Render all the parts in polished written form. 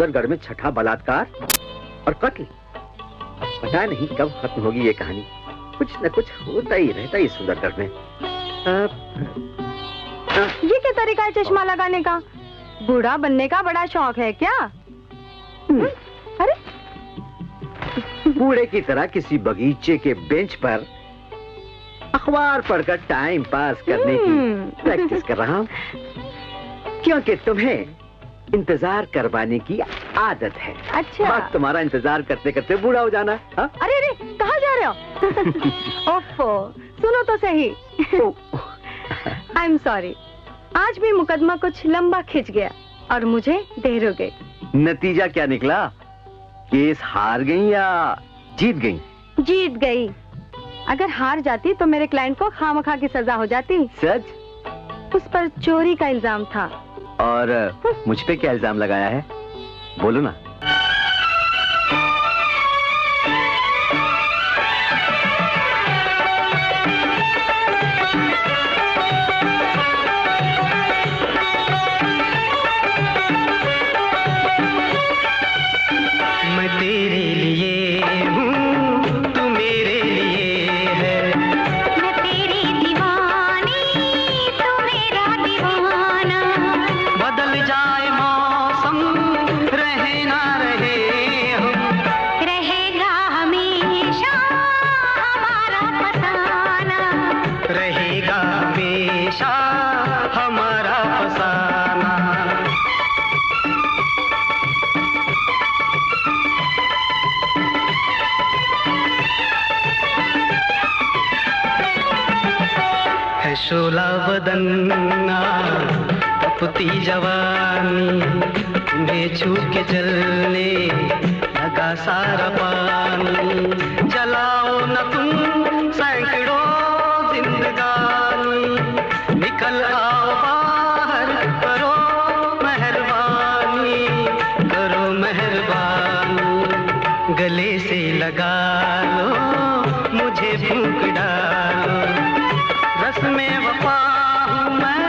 सुंदरगढ़ में छठा बलात्कार और कत्ल। पता नहीं कब खत्म होगी ये कहानी। कुछ न कुछ होता ही रहता है सुंदरगढ़ में। ये क्या तरीका है चश्मा लगाने का? बूढ़ा बनने का बड़ा शौक है क्या? अरे बूढ़े की तरह किसी बगीचे के बेंच पर अखबार पढ़कर टाइम पास करने की प्रैक्टिस कर रहा हूँ, क्योंकि तुम्हें इंतजार करवाने की आदत है। अच्छा। बस तुम्हारा इंतजार करते करते बूढ़ा हो जाना। हा? अरे अरे कहाँ जा रहे हो? ओफो, सुनो तो सही। आई एम सॉरी, आज भी मुकदमा कुछ लंबा खिंच गया और मुझे देर हो गई। नतीजा क्या निकला? केस हार गई या जीत गई? जीत गई। अगर हार जाती तो मेरे क्लाइंट को खामखा की सजा हो जाती। सच? उस पर चोरी का इल्जाम था। और मुझ पे क्या इल्जाम लगाया है? बोलो ना। मैं तेरे लिए हूँ, तू मेरे लिए है। मैं तेरी दीवानी, तू मेरा दीवाना। बदल जाए मौसम, रहे ना रहे हम, रहेगा हमेशा हमारा फसाना। रहेगा हमेशा हमारा फसाना। है शोला बदन्ना तपती जवानी, तुम्हें छू के जलने लगा सारा पानी। जलाओ न तुम सैकड़ों जिंदगानी, निकल आओ बाहर, करो मेहरबानी, करो मेहरबानी। गले से लगा लो, मुझे फूंक डालो, रस में वफा हूँ मैं,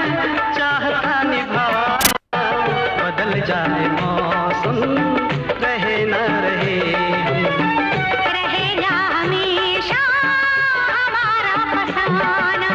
चाहता निभाना। बदल जाए मौसम, रहे न रहे हम, रहेगा हमेशा हमारा फसाना।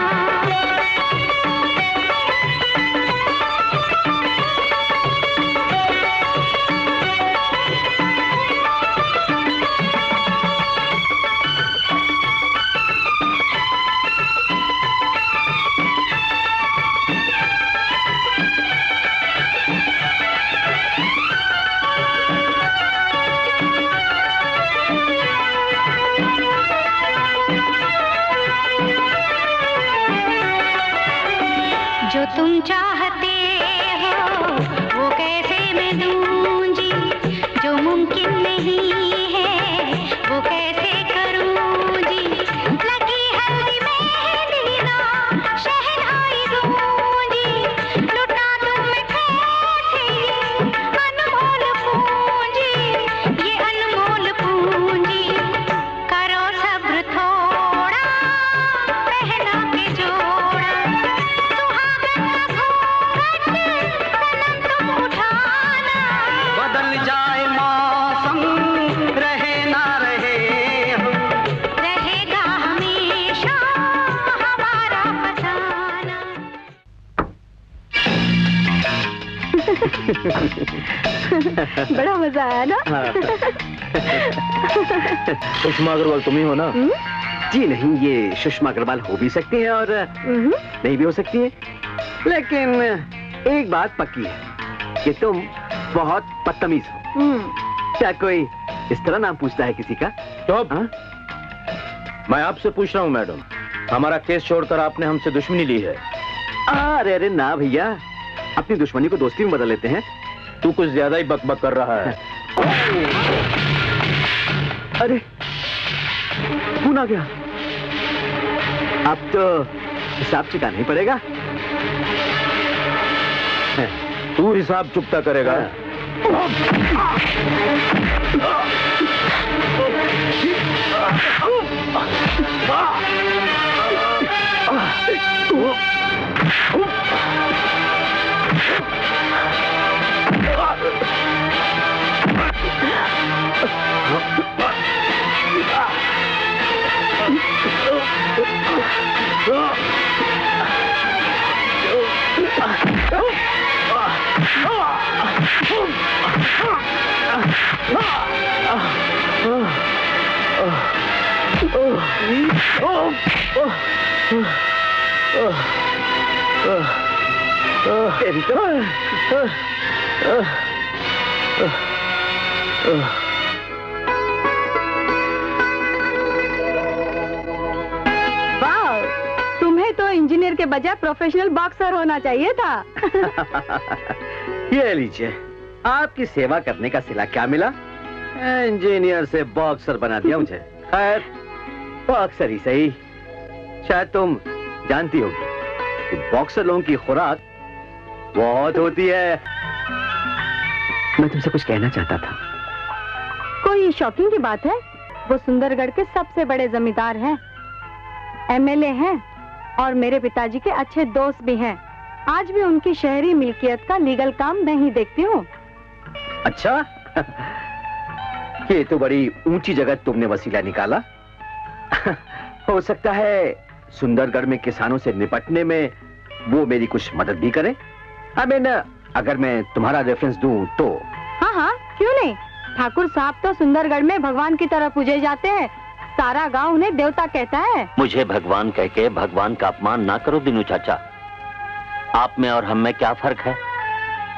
जो तुम चाहते हो वो कैसे मैं दूं जी, जो मुमकिन नहीं है वो कैसे करूं जी। लगी हल्दी मेहंदी ना शहनाई गूंजी, लुटा तुम कैसे ये अनमोल पूंजी, ये अनमोल पूंजी। करो सब्र थोड़ा, पहना के जोड़ा, बदल जाए मौसम, रहे ना रहे हम, रहेगा हमेशा हमारा फसाना। बड़ा मजा आया ना? सुषमा अग्रवाल तुम ही हो ना? जी नहीं, ये सुषमा अग्रवाल हो भी सकती है और नहीं भी हो सकती है, लेकिन एक बात पक्की है कि तुम बहुत बदतमीज हो। क्या कोई इस तरह नाम पूछता है किसी का? चुप। मैं आपसे पूछ रहा हूँ मैडम, हमारा केस छोड़कर आपने हमसे दुश्मनी ली है? अरे अरे ना भैया, अपनी दुश्मनी को दोस्ती में बदल लेते हैं। तू कुछ ज्यादा ही बकबक कर रहा है। अरे खून आ गया, अब तो हिसाब चुकाना ही पड़ेगा। तू हिसाब चुकता करेगा? वाह, तुम्हें तो इंजीनियर के बजाय प्रोफेशनल बॉक्सर होना चाहिए था। ये लीजिए, आपकी सेवा करने का सिला क्या मिला? इंजीनियर से बॉक्सर बना दिया मुझे। खैर, बॉक्सर ही सही। शायद तुम जानती होगी कि बॉक्सर लोगों की खुराक बहुत होती है। मैं तुमसे कुछ कहना चाहता था। कोई शॉकिंग की बात है? वो सुंदरगढ़ के सबसे बड़े जमींदार हैं, एमएलए हैं और मेरे पिताजी के अच्छे दोस्त भी हैं। आज भी उनकी शहरी मिल्कियत का लीगल काम नहीं देखती हूँ। अच्छा, ये तो बड़ी ऊंची जगह तुमने वसीला निकाला। हो सकता है सुंदरगढ़ में किसानों से निपटने में वो मेरी कुछ मदद भी करे। अगर मैं तुम्हारा रेफरेंस दूं तो? हाँ हाँ, क्यों नहीं। ठाकुर साहब तो सुंदरगढ़ में भगवान की तरह पूजे जाते हैं। सारा गांव उन्हें देवता कहता है। मुझे भगवान कह के भगवान का अपमान ना करो दीनू चाचा। आप में और हम में क्या फर्क है?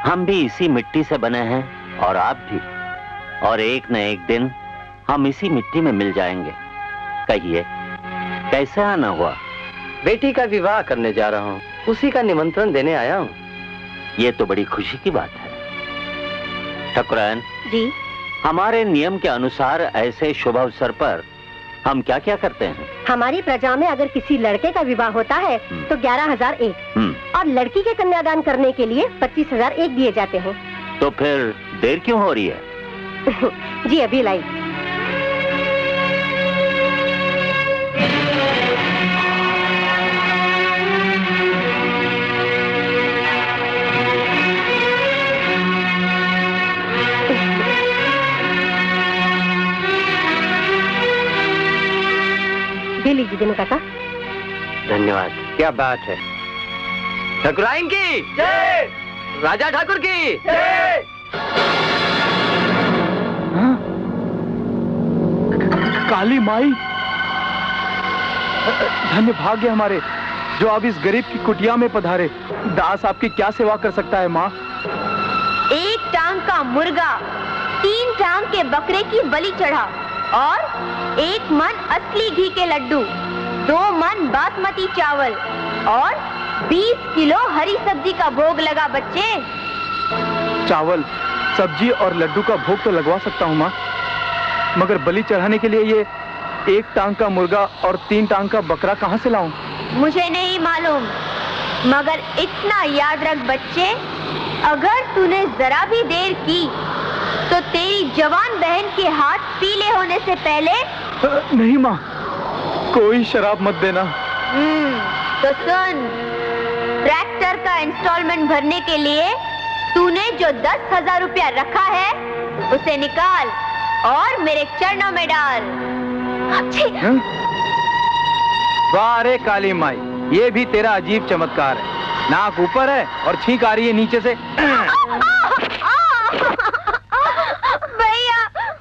हम भी इसी मिट्टी से बने हैं और आप भी। और एक न एक दिन हम इसी मिट्टी में मिल जाएंगे। कहिए, कैसे आना हुआ? बेटी का विवाह करने जा रहा हूँ, उसी का निमंत्रण देने आया हूँ। ये तो बड़ी खुशी की बात है। ठाकुरायन जी, हमारे नियम के अनुसार ऐसे शुभ अवसर पर हम क्या क्या करते हैं? हमारी प्रजा में अगर किसी लड़के का विवाह होता है तो 11,001 और लड़की के कन्यादान करने के लिए 25,001 दिए जाते हैं। तो फिर देर क्यों हो रही है? जी अभी लाई। दे लीजिए दिनू काका। धन्यवाद। क्या बात है। ठाकुराइन की जय, राजा ठाकुर की जय। काली माई, धन्य भाग्य हमारे जो आप इस गरीब की कुटिया में पधारे। दास आपकी क्या सेवा कर सकता है माँ? एक टांग का मुर्गा, 3 टांग के बकरे की बलि चढ़ा और 1 मन असली घी के लड्डू, 2 मन बासमती चावल और 20 किलो हरी सब्जी का भोग लगा बच्चे। चावल, सब्जी और लड्डू का भोग तो लगवा सकता हूँ माँ, मगर बलि चढ़ाने के लिए ये 1 टांग का मुर्गा और 3 टांग का बकरा कहाँ से लाऊं? मुझे नहीं मालूम, मगर इतना याद रख बच्चे, अगर तूने जरा भी देर की तो तेरी जवान बहन के हाथ पीले होने से पहले। नहीं माँ, कोई शराब मत देना। तो सुन, ट्रैक्टर का इंस्टॉलमेंट भरने के लिए तूने जो 10,000 रुपया रखा है उसे निकाल और मेरे चरणों में डाल। वाह रे काली माई, ये भी तेरा अजीब चमत्कार है। नाक ऊपर है और छींक आ रही है नीचे से। भैया,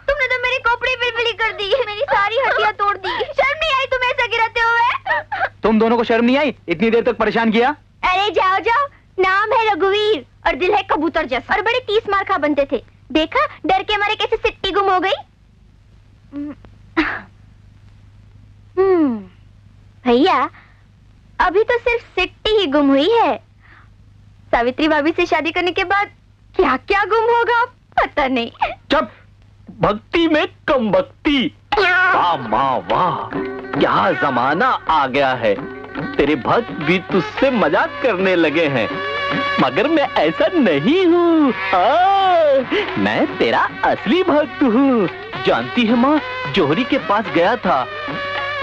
तुमने तो मेरी खोपड़ी बिलबिली कर दी, मेरी सारी हड्डियां तोड़ दी। शर्म नहीं आई तुम्हें ऐसा गिराते हुए? तुम दोनों को शर्म नहीं आई? इतनी देर तक परेशान किया। अरे जाओ जाओ, नाम है रघुवीर और दिल है कबूतर जैसा। और बड़े 30 मार खा बनते थे। देखा डर के मारे कैसे सिट्टी गुम हो गई। भैया, अभी तो सिर्फ सिट्टी ही गुम हुई है। सावित्री भाभी से शादी करने के बाद क्या क्या गुम होगा पता नहीं। चुप, भक्ति में कम भक्ति। वाह वाह वाह, क्या जमाना आ गया है। तेरे भक्त भी तुझसे मजाक करने लगे हैं, मगर मैं ऐसा नहीं हूँ। मैं तेरा असली भक्त हूँ। जानती है माँ, जोहरी के पास गया था,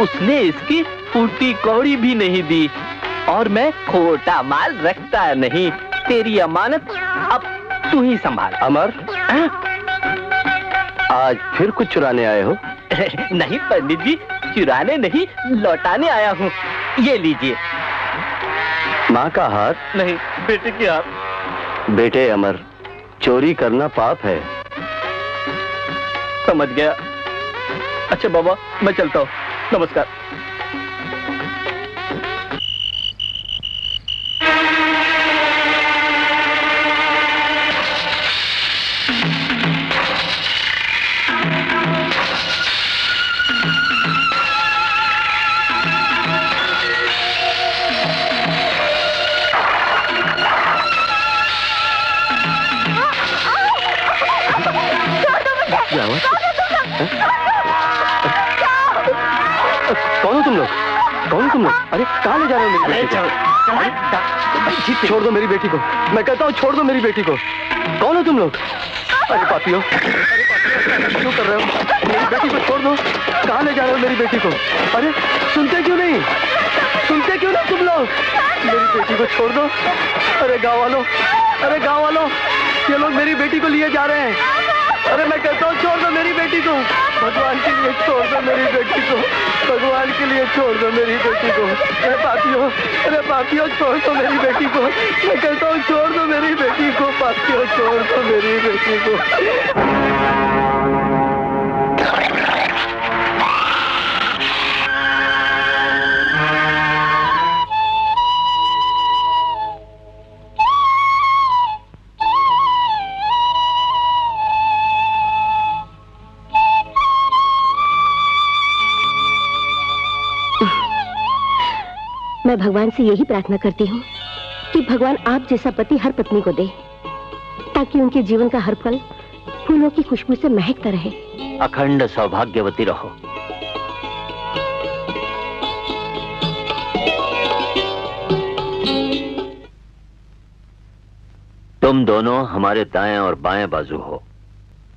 उसने इसकी फूटी कौड़ी भी नहीं दी और मैं खोटा माल रखता नहीं। तेरी अमानत अब तू ही संभाल। अमर, आज फिर कुछ चुराने आए हो? नहीं पंडित जी, चुराने नहीं, लौटाने आया हूँ। ये लीजिए। माँ का हाथ? नहीं, बेटे की हाथ। बेटे अमर, चोरी करना पाप है। समझ गया। अच्छा बाबा, मैं चलता हूँ। नमस्कार। क्या हुआ? कौन हो तुम लोग? कौन हो तुम लोग? अरे कहाँ ले जा रहे हो मेरी बेटी को? छोड़ दो मेरी बेटी को, मैं कहता हूँ छोड़ दो मेरी बेटी को। कौन हो तुम लोग? अरे पापियों, क्यों कर रहे हो? मेरी बेटी को छोड़ दो। कहाँ ले जा रहे हो मेरी बेटी को? अरे सुनते क्यों नहीं? सुनते क्यों नहीं तुम लोग? मेरी बेटी को छोड़ दो। अरे गाँव वालों, अरे गाँव वालों, ये लोग मेरी बेटी को लिए जा रहे हैं। अरे मैं कहता हूँ छोड़ दो मेरी बेटी को, भगवान के लिए छोड़ दो मेरी बेटी को, भगवान के लिए छोड़ दो मेरी बेटी को। अरे पापियों छोड़ दो मेरी बेटी को, मैं कहता हूँ छोड़ दो मेरी बेटी को, पापियों छोड़ दो मेरी बेटी को। मैं भगवान से यही प्रार्थना करती हूँ कि भगवान आप जैसा पति हर पत्नी को दे, ताकि उनके जीवन का हर पल फूलों की खुशबू से महकता रहे। अखंड सौभाग्यवती रहो। तुम दोनों हमारे दाएं और बाएं बाजू हो।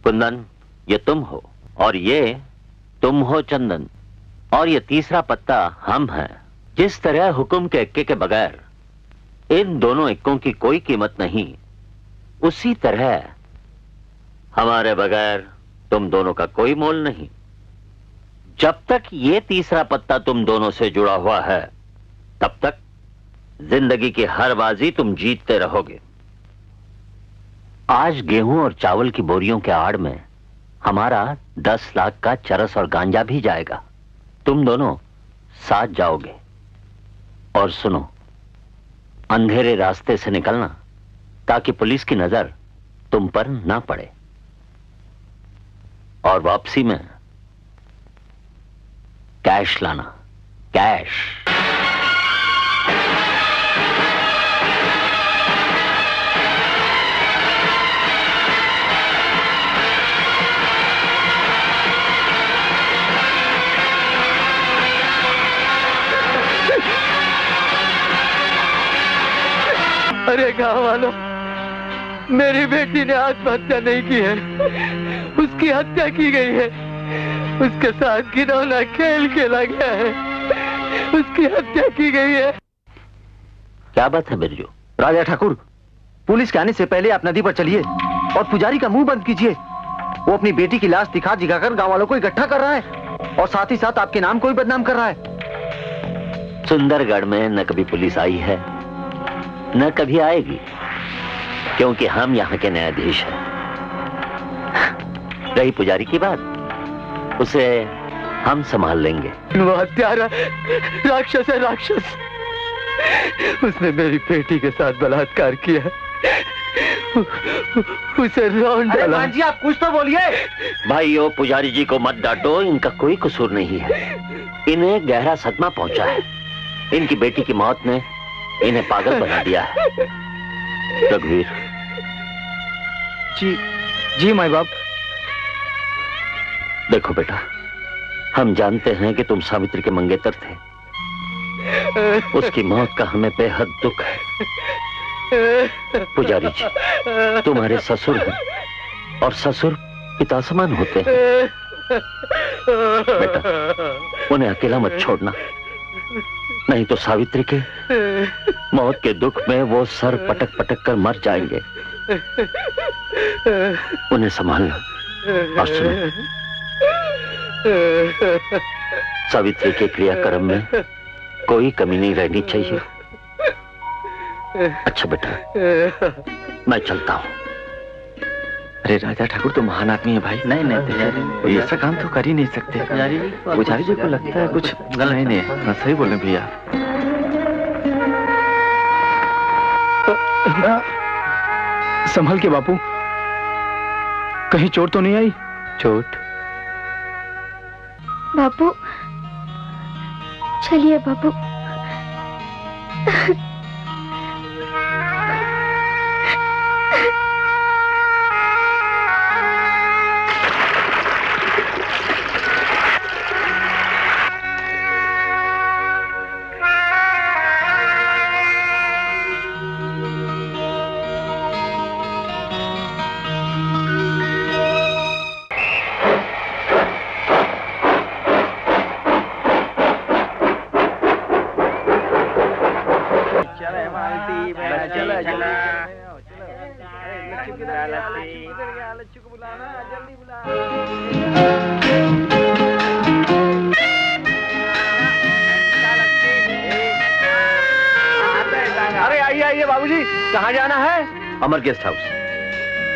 कुंदन, ये तुम हो, और ये तुम हो चंदन, और ये तीसरा पत्ता हम हैं। जिस तरह हुक्म के इक्के के बगैर इन दोनों इक्कों की कोई कीमत नहीं, उसी तरह हमारे बगैर तुम दोनों का कोई मोल नहीं। जब तक ये तीसरा पत्ता तुम दोनों से जुड़ा हुआ है, तब तक जिंदगी की हर बाजी तुम जीतते रहोगे। आज गेहूं और चावल की बोरियों के आड़ में हमारा 10 लाख का चरस और गांजा भी जाएगा। तुम दोनों साथ जाओगे। और सुनो, अंधेरे रास्ते से निकलना, ताकि पुलिस की नजर तुम पर ना पड़े। और वापसी में कैश लाना, कैश। अरे गाँव वालों, मेरी बेटी ने आत्महत्या नहीं की है, उसकी हत्या की गई है। उसके साथ घिनौना खेल खेला गया है, उसकी हत्या की गई है। क्या बात है बिरजू? राजा ठाकुर, पुलिस के आने से पहले आप नदी पर चलिए और पुजारी का मुंह बंद कीजिए। वो अपनी बेटी की लाश दिखा दिखाकर गाँव वालों को इकट्ठा कर रहा है, और साथ ही साथ आपके नाम को भी बदनाम कर रहा है। सुंदरगढ़ में न कभी पुलिस आई है, न कभी आएगी, क्योंकि हम यहाँ के न्यायाधीश हैं। रही पुजारी की बात, उसे हम संभाल लेंगे। वो हत्यारा राक्षस है, राक्षस। उसने मेरी बेटी के साथ बलात्कार किया, उसे रौंद डाला। जी आप कुछ तो बोलिए। भाइयों, पुजारी जी को मत डांटो, इनका कोई कसूर नहीं है। इन्हें गहरा सदमा पहुंचा है। इनकी बेटी की मौत ने इन्हें पागल बना दिया है। रघुवीर। जी माई बाप। देखो बेटा, हम जानते हैं कि तुम सावित्री के मंगेतर थे। उसकी मौत का हमें बेहद दुख है। पुजारी जी, तुम्हारे ससुर हैं, और ससुर पिता समान होते हैं। बेटा, उन्हें अकेला मत छोड़ना, नहीं तो सावित्री के मौत के दुख में वो सर पटक पटक कर मर जाएंगे। उन्हें संभालना। और सुनो, सावित्री के क्रियाक्रम में कोई कमी नहीं रहनी चाहिए। अच्छा बेटा, मैं चलता हूं। अरे राजा ठाकुर तो महान आदमी है भाई। नहीं नहीं ये ऐसा काम तो कर ही नहीं सकते। पुजारी जी को लगता है कुछ गलत नहीं है। हाँ, सही बोले भैया। संभल के बापू, कहीं चोट तो नहीं आई? चोट? बापू चलिए बापू। अरे आइए आइए बाबूजी, कहाँ जाना है? अमर गेस्ट हाउस।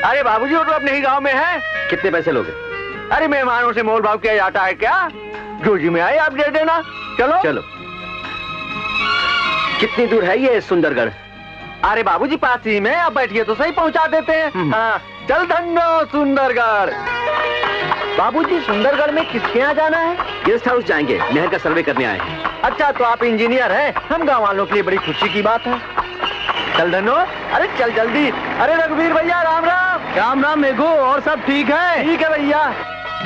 अरे बाबूजी, वो तो अपने ही गांव में है। कितने पैसे लोगे? अरे मेहमानों से मोल भाव किया जाता है क्या? जो जी में आए आप दे देना। चलो चलो। कितनी दूर है ये सुंदरगढ़? अरे बाबूजी पास ही में, आप बैठिए तो सही पहुंचा देते हैं। हाँ, चल धन्नो सुंदरगढ़। बाबूजी सुंदरगढ़ में किसके यहाँ जाना है? गेस्ट हाउस जाएंगे, नहर का सर्वे करने आए हैं। अच्छा, तो आप इंजीनियर हैं, हम गाँव वालों के लिए बड़ी खुशी की बात है। चल धन्नो, अरे चल जल्दी। अरे रघुवीर भैया, राम राम। राम राम मेघो, और सब ठीक है? ठीक है भैया।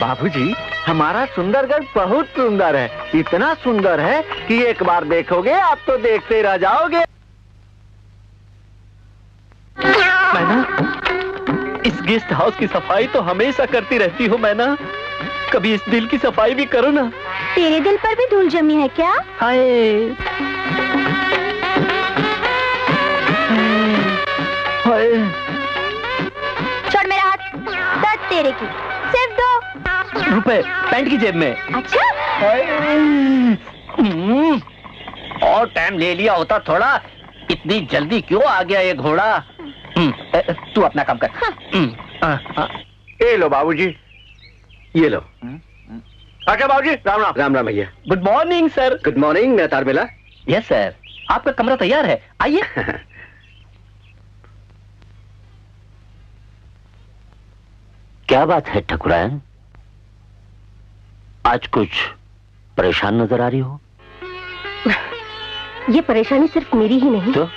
बाबूजी, हमारा सुंदरगढ़ बहुत सुंदर है, इतना सुंदर है कि एक बार देखोगे आप तो देखते रह जाओगे। मैना, इस गेस्ट हाउस की सफाई तो हमेशा करती रहती हो मैना, कभी इस दिल की सफाई भी करो ना। तेरे दिल पर भी धूल जमी है क्या? हाय हाय, छोड़ मेरा हाथ। दर्द तेरे की, सिर्फ 2 रुपए पैंट की जेब में। अच्छा, और टाइम ले लिया होता थोड़ा, इतनी जल्दी क्यों आ गया ये घोड़ा? तू अपना काम कर। ये लो बाबूजी। ये लो। अच्छा बाबूजी, राम राम। राम राम भैया। Good morning sir. Good morning, मैं तारबेला। यस सर, आपका कमरा तैयार है, आइए। क्या बात है ठकुरायन, आज कुछ परेशान नजर आ रही हो? ये परेशानी सिर्फ मेरी ही नहीं, तो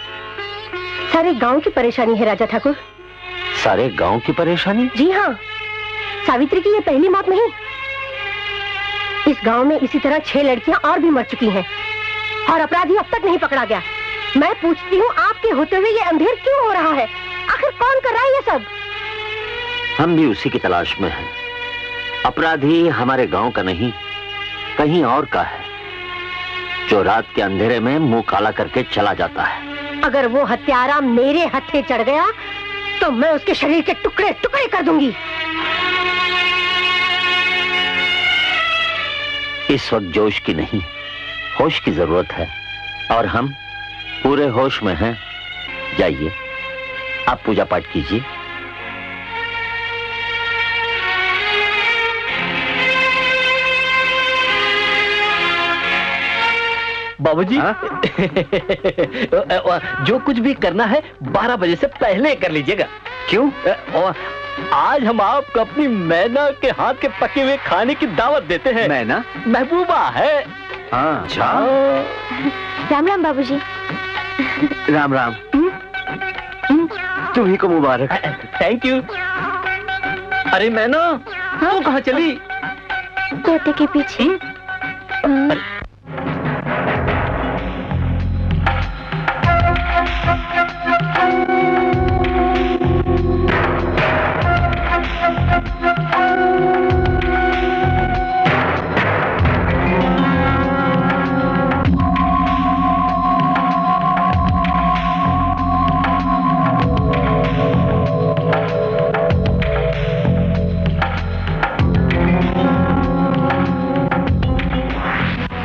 सारे गांव की परेशानी है राजा ठाकुर। सारे गांव की परेशानी? जी हाँ, सावित्री की ये पहली मौत नहीं। इस गांव में इसी तरह 6 लड़कियां और भी मर चुकी हैं और अपराधी अब तक नहीं पकड़ा गया। मैं पूछती हूँ, आपके होते हुए ये अंधेर क्यों हो रहा है? आखिर कौन कर रहा है ये सब? हम भी उसी की तलाश में हैं। अपराधी हमारे गांव का नहीं, कहीं और का है, जो रात के अंधेरे में मुंह काला करके चला जाता है। अगर वो हत्यारा मेरे हत्थे चढ़ गया तो मैं उसके शरीर के टुकड़े टुकड़े कर दूंगी। इस वक्त जोश की नहीं, होश की जरूरत है, और हम पूरे होश में हैं। जाइए, आप पूजा पाठ कीजिए। बाबूजी, जो कुछ भी करना है 12 बजे से पहले कर लीजिएगा। क्यों? आज हम आपको अपनी मैना के हाथ के पके हुए खाने की दावत देते हैं। मैना? महबूबा है। हाँ। अच्छा। राम राम बाबूजी। राम राम। तुम्ही को मुबारक। Thank you. अरे मैना, तू कहाँ चली? तोते के पीछे।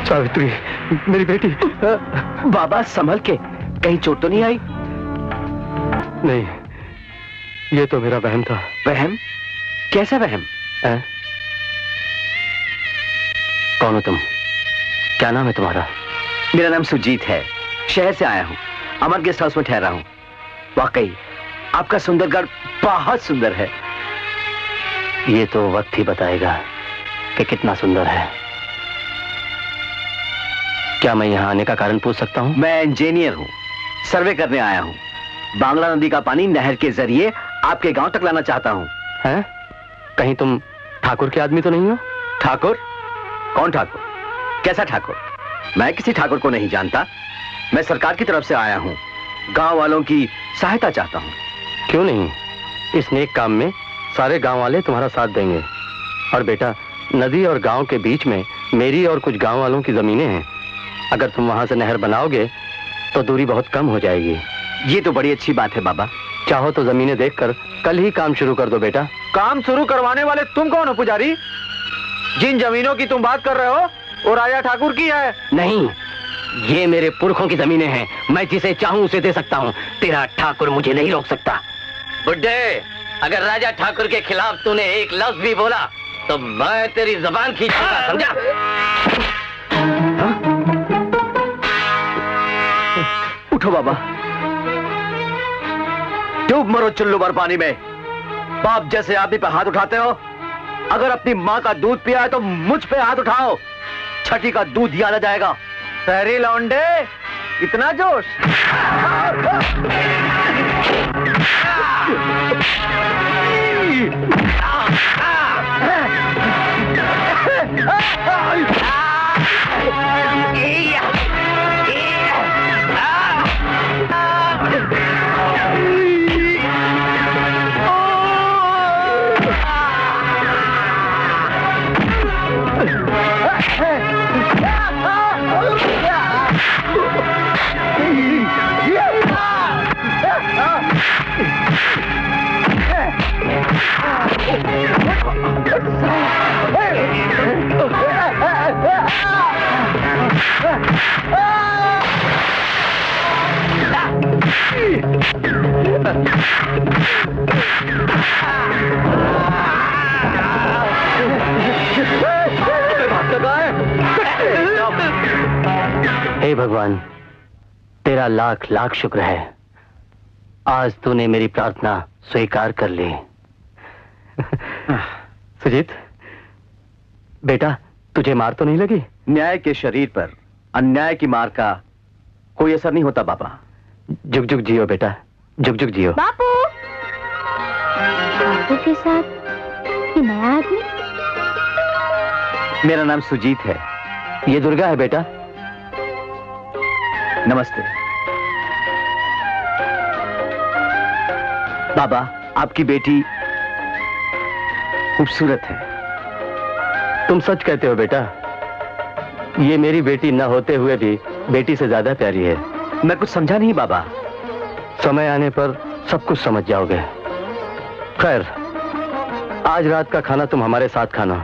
सावित्री, मेरी बेटी। बाबा संभल के, कहीं चोट तो नहीं आई? नहीं, ये तो मेरा वहम था। वहम? कैसा वहम? कौन हो तुम? क्या नाम है तुम्हारा? मेरा नाम सुजीत है। शहर से आया हूँ, अमर गेस्ट हाउस में ठहरा हूँ। वाकई आपका सुंदरगढ़ बहुत सुंदर है। ये तो वक्त ही बताएगा कि कितना सुंदर है। क्या मैं यहाँ आने का कारण पूछ सकता हूँ? मैं इंजीनियर हूँ, सर्वे करने आया हूँ। बांग्ला नदी का पानी नहर के जरिए आपके गांव तक लाना चाहता हूँ। हैं? कहीं तुम ठाकुर के आदमी तो नहीं हो? ठाकुर? कौन ठाकुर? कैसा ठाकुर? मैं किसी ठाकुर को नहीं जानता। मैं सरकार की तरफ से आया हूँ, गांव वालों की सहायता चाहता हूँ। क्यों नहीं, इस नेक काम में सारे गांव वाले तुम्हारा साथ देंगे। और बेटा, नदी और गांव के बीच में मेरी और कुछ गांव वालों की जमीनें हैं। अगर तुम वहां से नहर बनाओगे तो दूरी बहुत कम हो जाएगी। ये तो बड़ी अच्छी बात है बाबा। चाहो तो जमीनें देखकर कल ही काम शुरू कर दो बेटा। काम शुरू करवाने वाले तुम कौन हो पुजारी? जिन जमीनों की तुम बात कर रहे हो वो राजा ठाकुर की है। नहीं, ये मेरे पुरखों की जमीनें हैं। मैं जिसे चाहूं उसे दे सकता हूं। तेरा ठाकुर मुझे नहीं रोक सकता। बुड्ढे, अगर राजा ठाकुर के खिलाफ तूने एक लफ्ज भी बोला तो मैं तेरी जबान खींचूंगा, समझा? उठो बाबा, डूब मरो चुल्लू भर पानी में। बाप जैसे आदमी पे हाथ उठाते हो। अगर अपनी माँ का दूध पिया है तो मुझ पे हाथ उठाओ, छठी का दूध याद आ जाएगा। शहरी लौंडे, इतना जोश? हे भगवान, तेरा लाख लाख शुक्र है, आज तूने मेरी प्रार्थना स्वीकार कर ली। सुजीत बेटा, तुझे मार तो नहीं लगी? न्याय के शरीर पर अन्याय की मार का कोई असर नहीं होता बाबा। जुग जुग जियो बेटा, जुग जुग जियो। बापू, बापू के साथ ये नया आदमी? मेरा नाम सुजीत है। ये दुर्गा है बेटा। नमस्ते बाबा, आपकी बेटी खूबसूरत है। तुम सच कहते हो बेटा। ये मेरी बेटी न होते हुए भी बेटी से ज्यादा प्यारी है। मैं कुछ समझा नहीं बाबा। समय आने पर सब कुछ समझ जाओगे। खैर, आज रात का खाना तुम हमारे साथ खाना।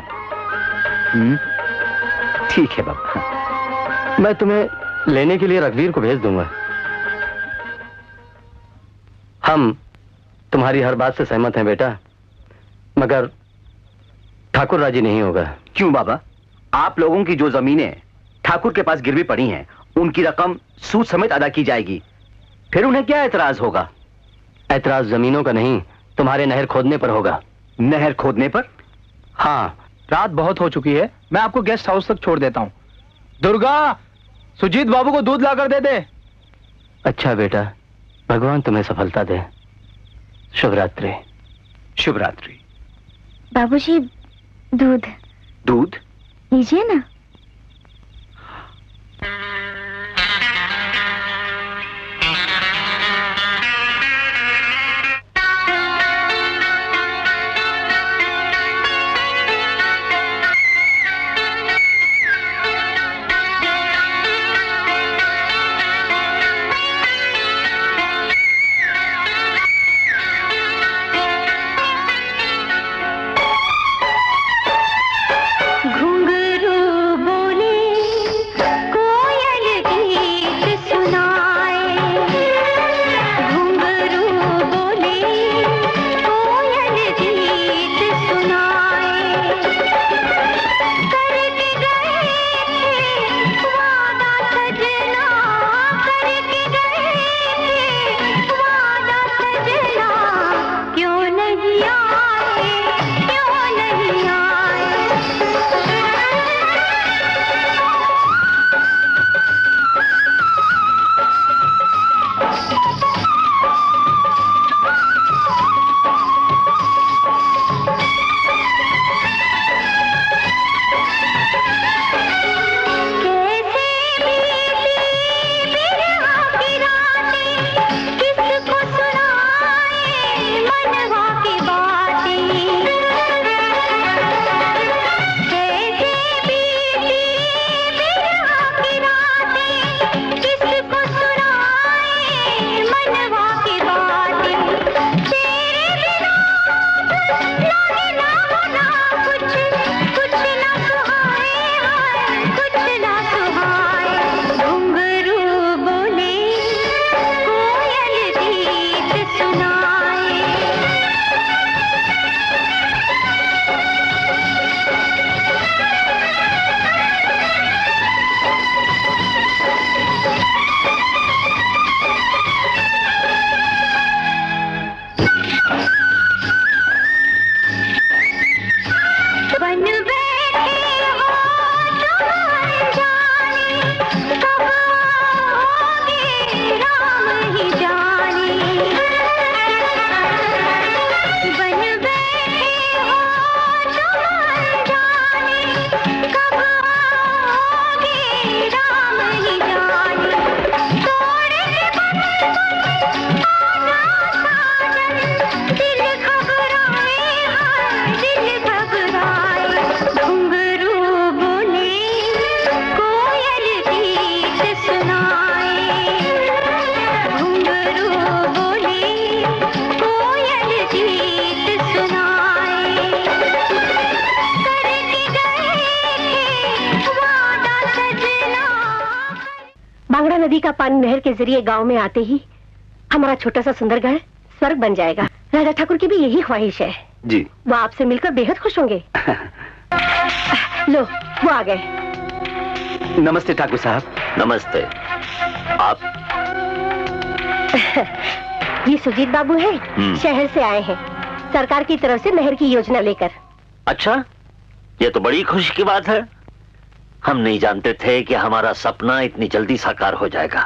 ठीक है बाबा। मैं तुम्हें लेने के लिए रघुवीर को भेज दूंगा। हम तुम्हारी हर बात से सहमत हैं बेटा, मगर ठाकुर राजी नहीं होगा। क्यों बाबा? आप लोगों की जो जमीनें ठाकुर के पास गिरवी पड़ी हैं, उनकी रकम सूद समेत अदा की जाएगी। फिर उन्हें क्या एतराज होगा? एतराज जमीनों का नहीं, तुम्हारे नहर खोदने पर होगा। नहर खोदने पर? हाँ। रात बहुत हो चुकी है, मैं आपको गेस्ट हाउस तक छोड़ देता हूँ। दुर्गा, सुजीत बाबू को दूध लाकर दे दे। अच्छा बेटा, भगवान तुम्हें सफलता दे। शुभ रात्रि। शुभ रात्रि। बाबूजी, दूध दूध लीजिए ना। घुंघरू बांगड़ा नदी का पानी नहर के जरिए गांव में आते ही हमारा छोटा सा सुंदरगढ़ स्वर्ग बन जाएगा। राजा ठाकुर की भी यही ख्वाहिश है। जी। वो आपसे मिलकर बेहद खुश होंगे। लो, वो आ गए। नमस्ते ठाकुर साहब। नमस्ते। आप? ये सुजीत बाबू हैं, शहर से आए हैं सरकार की तरफ से नहर की योजना लेकर। अच्छा, ये तो बड़ी खुशी की बात है। हम नहीं जानते थे कि हमारा सपना इतनी जल्दी साकार हो जाएगा।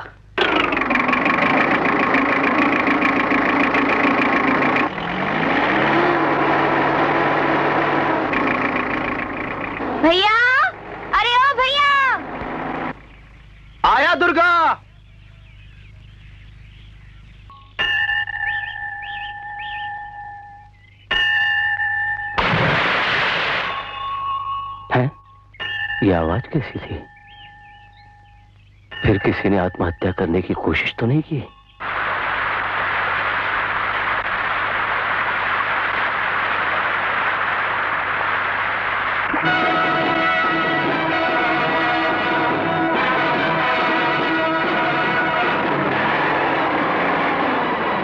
भैया, अरे ओ भैया! आया दुर्गा। है? ये आवाज कैसी थी? फिर किसी ने आत्महत्या करने की कोशिश तो नहीं की?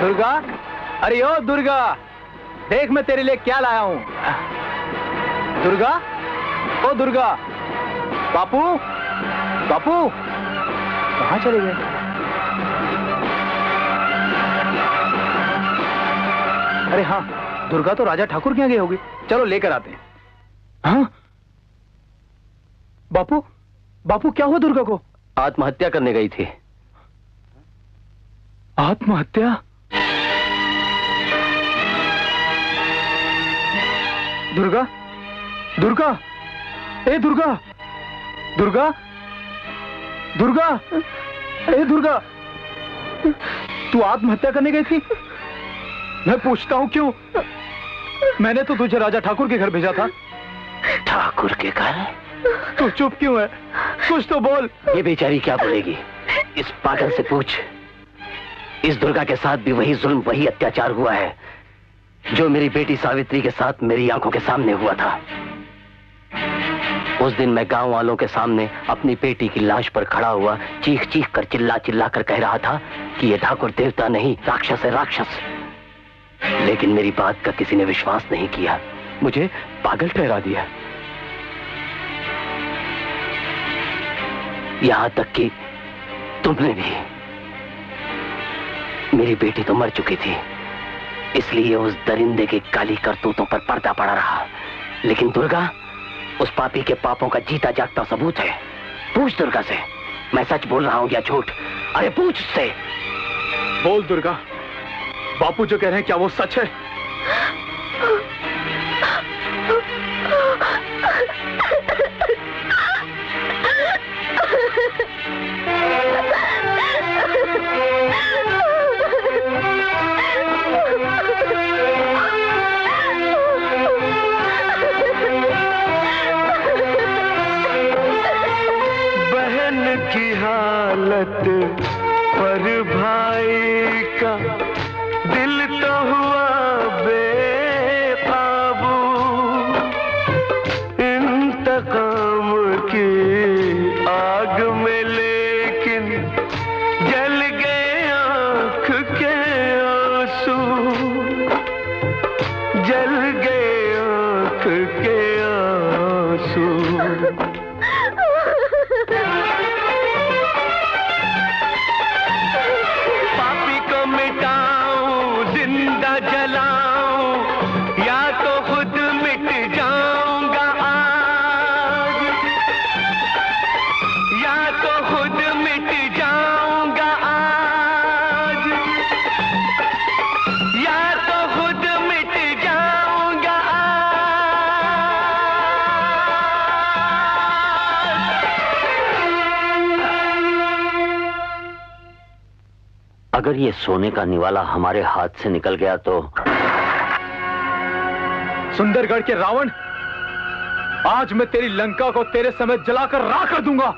दुर्गा, अरे ओ दुर्गा, देख मैं तेरे लिए क्या लाया हूं। दुर्गा, ओ दुर्गा, बापू, बापू, कहां चले गए? अरे हाँ, दुर्गा तो राजा ठाकुर के यहाँ गई होगी। चलो लेकर आते हैं। हाँ? बापू, बापू क्या हुआ दुर्गा को? आत्महत्या करने गई थी। आत्महत्या? दुर्गा, दुर्गा, ए दुर्गा, दुर्गा, दुर्गा, ए दुर्गा, तू आत्महत्या करने गई थी? मैं पूछता हूं क्यों? मैंने तो तुझे राजा ठाकुर के घर भेजा था। ठाकुर के घर? तू चुप क्यों है? कुछ तो बोल। ये बेचारी क्या बोलेगी? इस पागल से पूछ। इस दुर्गा के साथ भी वही जुल्म, वही अत्याचार हुआ है जो मेरी बेटी सावित्री के साथ मेरी आंखों के सामने हुआ था। उस दिन मैं गांव वालों के सामने अपनी बेटी की लाश पर खड़ा हुआ चीख चीख कर, चिल्ला चिल्ला कर कह रहा था कि ये ठाकुर देवता नहीं, राक्षस है, राक्षस। लेकिन मेरी बात का किसी ने विश्वास नहीं किया, मुझे पागल ठहरा दिया। यहां तक कि तुमने भी। मेरी बेटी तो मर चुकी थी, इसलिए उस दरिंदे की काली करतूतों पर पर्दा पड़ा रहा। लेकिन दुर्गा उस पापी के पापों का जीता जागता सबूत है। पूछ दुर्गा से, मैं सच बोल रहा हूं या झूठ? अरे पूछ उससे। बोल दुर्गा, बापू जो कह रहे हैं क्या वो सच है? हालत पर भाई का दिल तो हुआ बेकाबू। इंतकाम की आग में लेकिन जल गए आंख के आंसू, जल गए आंख के आंसू। अगर ये सोने का निवाला हमारे हाथ से निकल गया तो? सुंदरगढ़ के रावण, आज मैं तेरी लंका को तेरे समेत जलाकर राख कर दूंगा।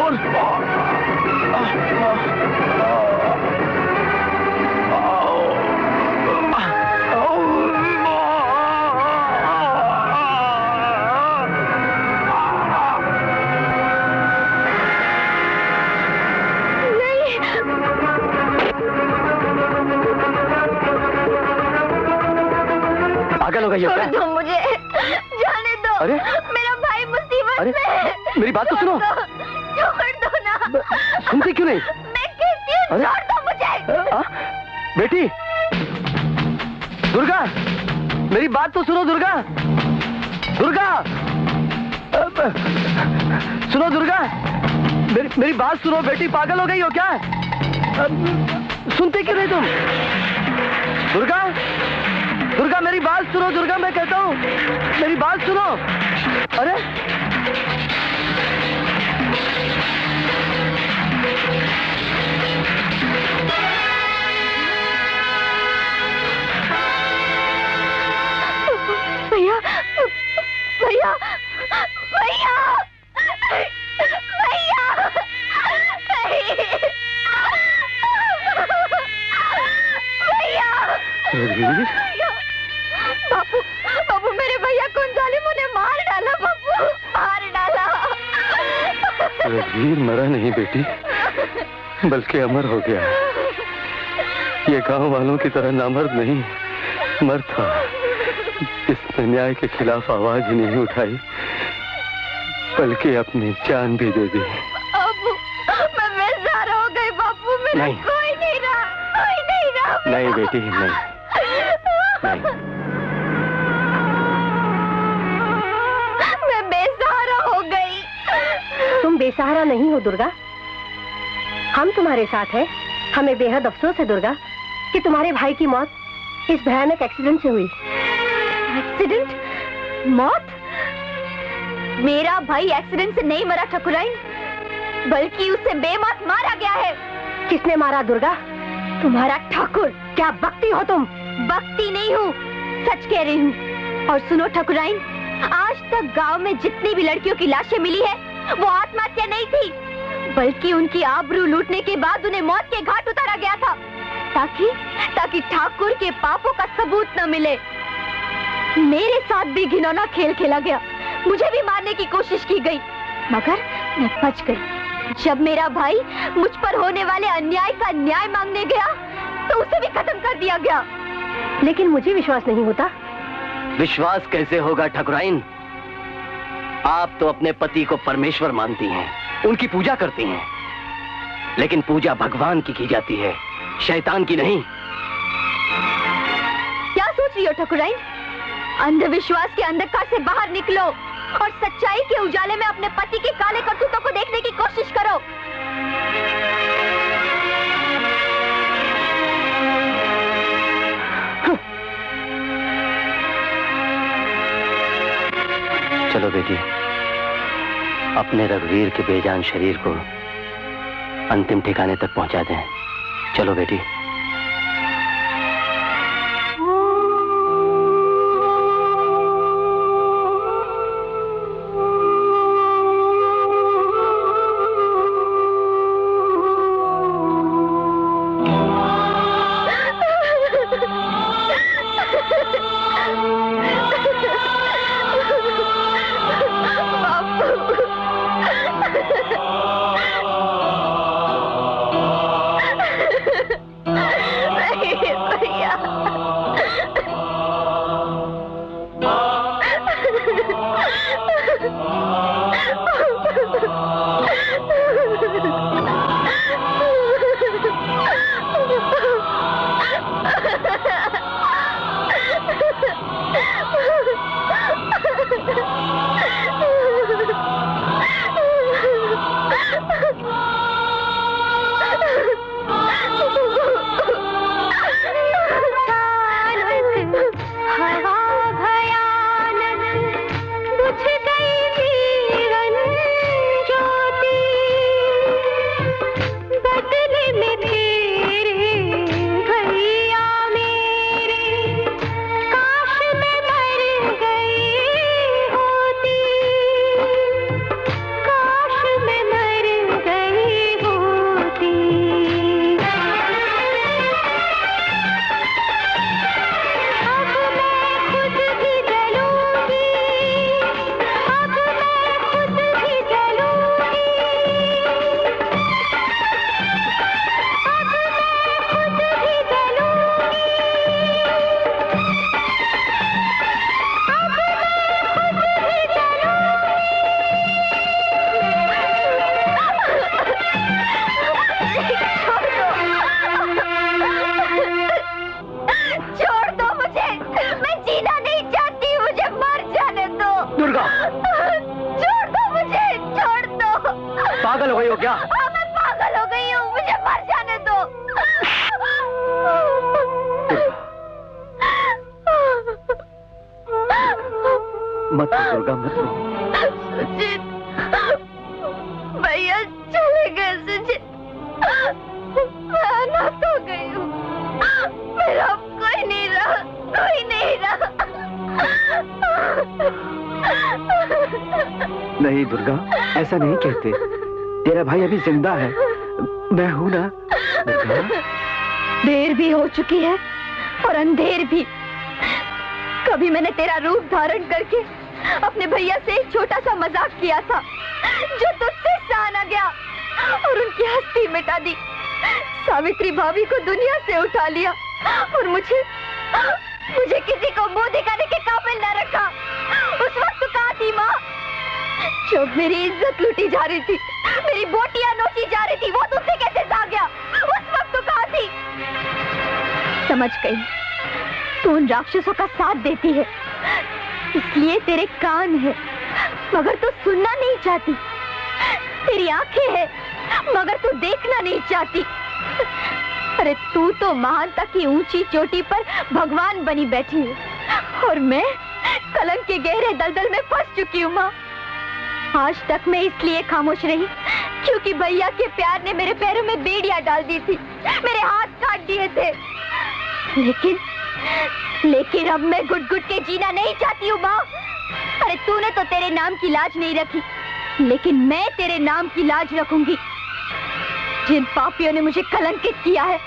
जोर। पागल हो गई हो क्या? छोड़ दो मुझे, जाने दो। अरे? मेरा भाई मुसीबत अरे, में है। मेरी बात तो सुनो। छोड़ दो ना। सुनती क्यों नहीं? मैं कहती हूँ अरे? छोड़ दो मुझे। बेटी, दुर्गा, मेरी बात तो सुनो दुर्गा। दुर्गा, सुनो दुर्गा, मेरी बात सुनो बेटी, पागल हो गई हो क्या? सुनते क्यों नहीं तुम? दुर्गा, दुर्गा मेरी बात सुनो दुर्गा, मैं कहता हूँ मेरी बात सुनो। अरे भैया, भैया, भैया, भैया, भैया, बापू, बापू मेरे भैया को उन जालिमों ने मार डाला। बापू मार डाला। रघुवीर मरा नहीं बेटी, बल्कि अमर हो गया। ये गांव वालों की तरह नामर्द नहीं, मर्द था। इसने न्याय के खिलाफ आवाज ही नहीं उठाई, बल्कि अपनी जान भी दे दी। बापू मैं बेसहारा हो गई। बापू मेरा नहीं। कोई नहीं रहा, कोई नहीं रहा। नहीं बेटी, नहीं, नहीं। मैं बेसहारा हो गई। तुम बेसहारा नहीं हो दुर्गा, हम तुम्हारे साथ हैं। हमें बेहद अफसोस है दुर्गा कि तुम्हारे भाई की मौत इस भयानक एक्सीडेंट से हुई। एक्सीडेंट? मौत? मेरा भाई एक्सीडेंट से नहीं मरा ठकुराइन, बल्कि उसे बेमौत मारा गया है। किसने मारा दुर्गा? तुम्हारा ठाकुर। क्या बकती हो तुम? बकती नहीं हूँ, सच कह रही हूँ। और सुनो ठकुराइन, आज तक गांव में जितनी भी लड़कियों की लाशें मिली है, वो आत्महत्या नहीं थी, बल्कि उनकी आबरू लूटने के बाद उन्हें मौत के घाट उतारा गया था, ताकि ठाकुर के पापों का सबूत न मिले। मेरे साथ भी घिनौना खेल खेला गया, मुझे भी मारने की कोशिश की गई, मगर मैं बच गई। जब मेरा भाई मुझ पर होने वाले अन्याय का न्याय मांगने गया, तो उसे भी खत्म कर दिया गया। लेकिन मुझे विश्वास नहीं होता। विश्वास कैसे होगा ठकुराइन? आप तो अपने पति को परमेश्वर मानती हैं, उनकी पूजा करती हैं, लेकिन पूजा भगवान की जाती है, शैतान की नहीं। क्या सोच रही हो ठकुराइन? अंधविश्वास के अंधकार से बाहर निकलो और सच्चाई के उजाले में अपने पति के काले करतूतों को देखने की कोशिश करो। चलो बेटी, अपने रघुवीर के बेजान शरीर को अंतिम ठिकाने तक पहुंचा दें। चलो बेटी। मत रो दुर्गा, मत रो। सुजीत, भैया चले गए सुजीत, मैं अनाथ हो गई हूँ, मेरा कोई नहीं रहा, कोई नहीं रहा। नहीं दुर्गा, ऐसा नहीं कहते, तेरा भाई अभी जिंदा है, मैं हूं ना। दुर्गा, देर भी हो चुकी है और अंधेर भी। कभी मैंने तेरा रूप धारण करके अपने भैया से एक छोटा सा मजाक किया था जो तुझसे सहा गया और उनकी हस्ती मिटा दी। सावित्री भाभी को दुनिया से उठा लिया और मुझे किसी को मुंह दिखाने के काबिल न रखा। उस वक्त कहाँ थी माँ जब मेरी इज्जत लूटी जा रही थी, मेरी बोटियां नोची जा रही थी, वो तुझसे कैसे सहा गया? उस वक्त तो कहाँ थी? समझ गई, तू उन राक्षसों का साथ देती है, इसलिए तेरे कान है मगर तू सुनना नहीं चाहती, तेरी आंखें हैं मगर तू देखना नहीं चाहती। अरे तू तो महानता की ऊंची चोटी पर भगवान बनी बैठी है और मैं कलंक के गहरे दलदल में फंस चुकी हूँ माँ। आज तक मैं इसलिए खामोश रही क्योंकि भैया के प्यार ने मेरे पैरों में बेड़ियां डाल दी थी, मेरे हाथ काट दिए थे। लेकिन अब मैं घुट घुट के जीना नहीं चाहती हूँ माँ। अरे तूने तो तेरे नाम की लाज नहीं रखी, लेकिन मैं तेरे नाम की लाज रखूंगी। जिन पापियों ने मुझे कलंकित किया है,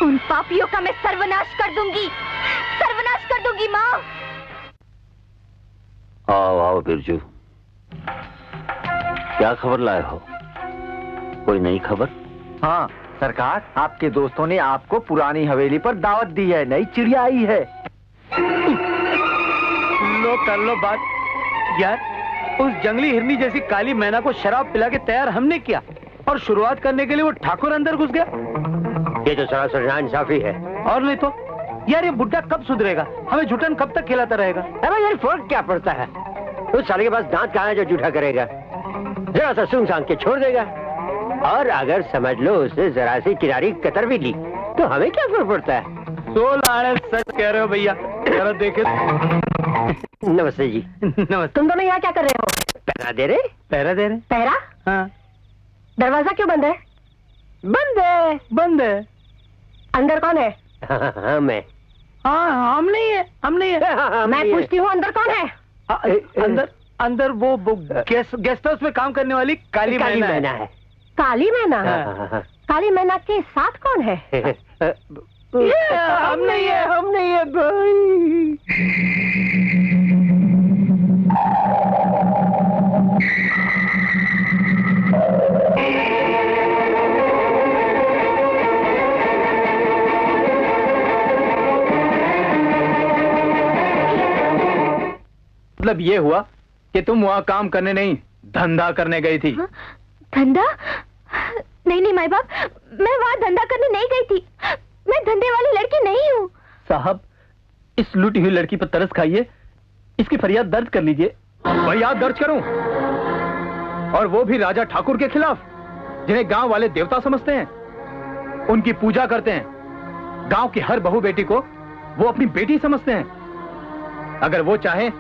उन पापियों का मैं सर्वनाश कर दूंगी, सर्वनाश कर दूंगी माँ। आओ आओ बिरजू, क्या खबर लाए हो? कोई नई खबर? हाँ सरकार, आपके दोस्तों ने आपको पुरानी हवेली पर दावत दी है, नई चिड़िया आई है। लो कर लो बात यार, उस जंगली हिरनी जैसी काली मैना को शराब पिला के तैयार हमने किया और शुरुआत करने के लिए वो ठाकुर अंदर घुस गया। ये तो सरासर नाइंसाफी है। और नहीं तो यार, ये बुड्ढा कब सुधरेगा? हमें झूठन कब तक खिलाता रहेगा? अरे यार फर्क क्या पड़ता है? उस साले के पास दांत कहाँ है जो झूठा करेगा? जरा सा सूंघ सांघ के छोड़ देगा। और अगर समझ लो उसने जरा सी किनारी कतर भी ली तो हमें क्या फर्क पड़ता है? 16 सच कह रहे हो भैया, जरा देखे। नमस्ते जी। नमस्ते। तुम दोनों यहाँ क्या कर रहे हो? पहरा दे रहे? पहरा दे रहे? पहरा? हाँ। दरवाजा क्यों बंद है? बंद है, बंद है। अंदर कौन है? हाँ मैं। हाँ हम नहीं है, हम नहीं है। मैं पूछती हूँ अंदर कौन है? अंदर वो गेस्ट हाउस में काम करने वाली काली मैना है। काली मैना? काली मैना के साथ कौन है? हम नहीं है, हम नहीं है भाई। मतलब ये हुआ कि तुम वहाँ काम करने नहीं, धंधा करने गई थी। धंधा? नहीं माई बाप, मैं वहाँ धंधा करने नहीं गई थी। मैं धंधे वाली लड़की नहीं हूँ। साहब, इस लूटी हुई लड़की पर तरस खाइए, इसकी फरियाद दर्ज कर लीजिए। फरियाद दर्ज करूं? और वो भी राजा ठाकुर के खिलाफ, जिन्हें गांव वाले देवता समझते हैं, उनकी पूजा करते हैं। गांव की हर बहू बेटी को वो अपनी बेटी समझते हैं। अगर वो चाहे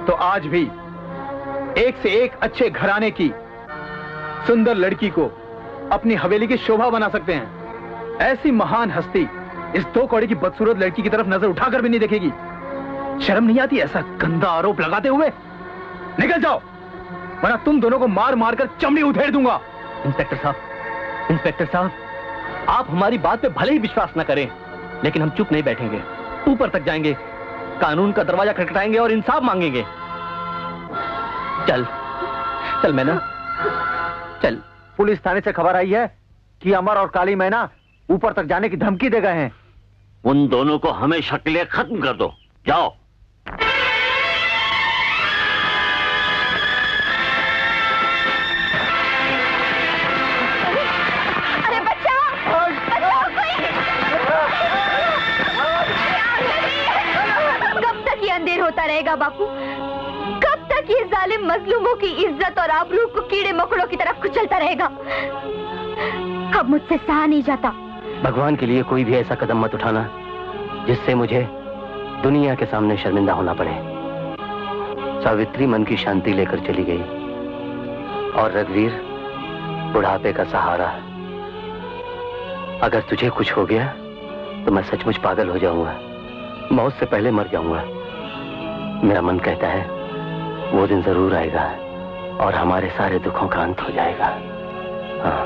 तो आज भी एक से एक अच्छे घराने की सुंदर लड़की को अपनी हवेली की शोभा बना सकते हैं। ऐसी महान हस्ती इस 2 कौड़ी की बदसूरत लड़की की तरफ नजर उठाकर भी नहीं देखेगी। शर्म नहीं आती ऐसा गंदा आरोप लगाते हुए? निकल जाओ, वरना तुम दोनों को मार मार कर चमड़ी उधेड़ दूंगा। इंस्पेक्टर साहब, आप हमारी बात पे भले ही विश्वास न करें, लेकिन हम चुप नहीं बैठेंगे। ऊपर तक जाएंगे, कानून का दरवाजा खटखटाएंगे और इंसाफ मांगेंगे। चल मैना, चल। पुलिस थाने से खबर आई है कि अमर और काली मैना ऊपर तक जाने की धमकी दे गए हैं। उन दोनों को हमेशा के लिए खत्म कर दो, जाओ। अरे बचाओ, बचाओ कोई। कब तक ये अंधेर होता रहेगा बापू? कब तक ये जालिम मजलूमों की इज्जत और आबरू को कीड़े मकोड़ों की तरह कुचलता रहेगा? अब मुझसे सहा नहीं जाता। भगवान के लिए कोई भी ऐसा कदम मत उठाना जिससे मुझे दुनिया के सामने शर्मिंदा होना पड़े। सावित्री मन की शांति लेकर चली गई और रघुवीर बुढ़ापे का सहारा है। अगर तुझे कुछ हो गया तो मैं सचमुच पागल हो जाऊंगा, मौत से पहले मर जाऊंगा। मेरा मन कहता है वो दिन जरूर आएगा और हमारे सारे दुखों का अंत हो जाएगा। हाँ।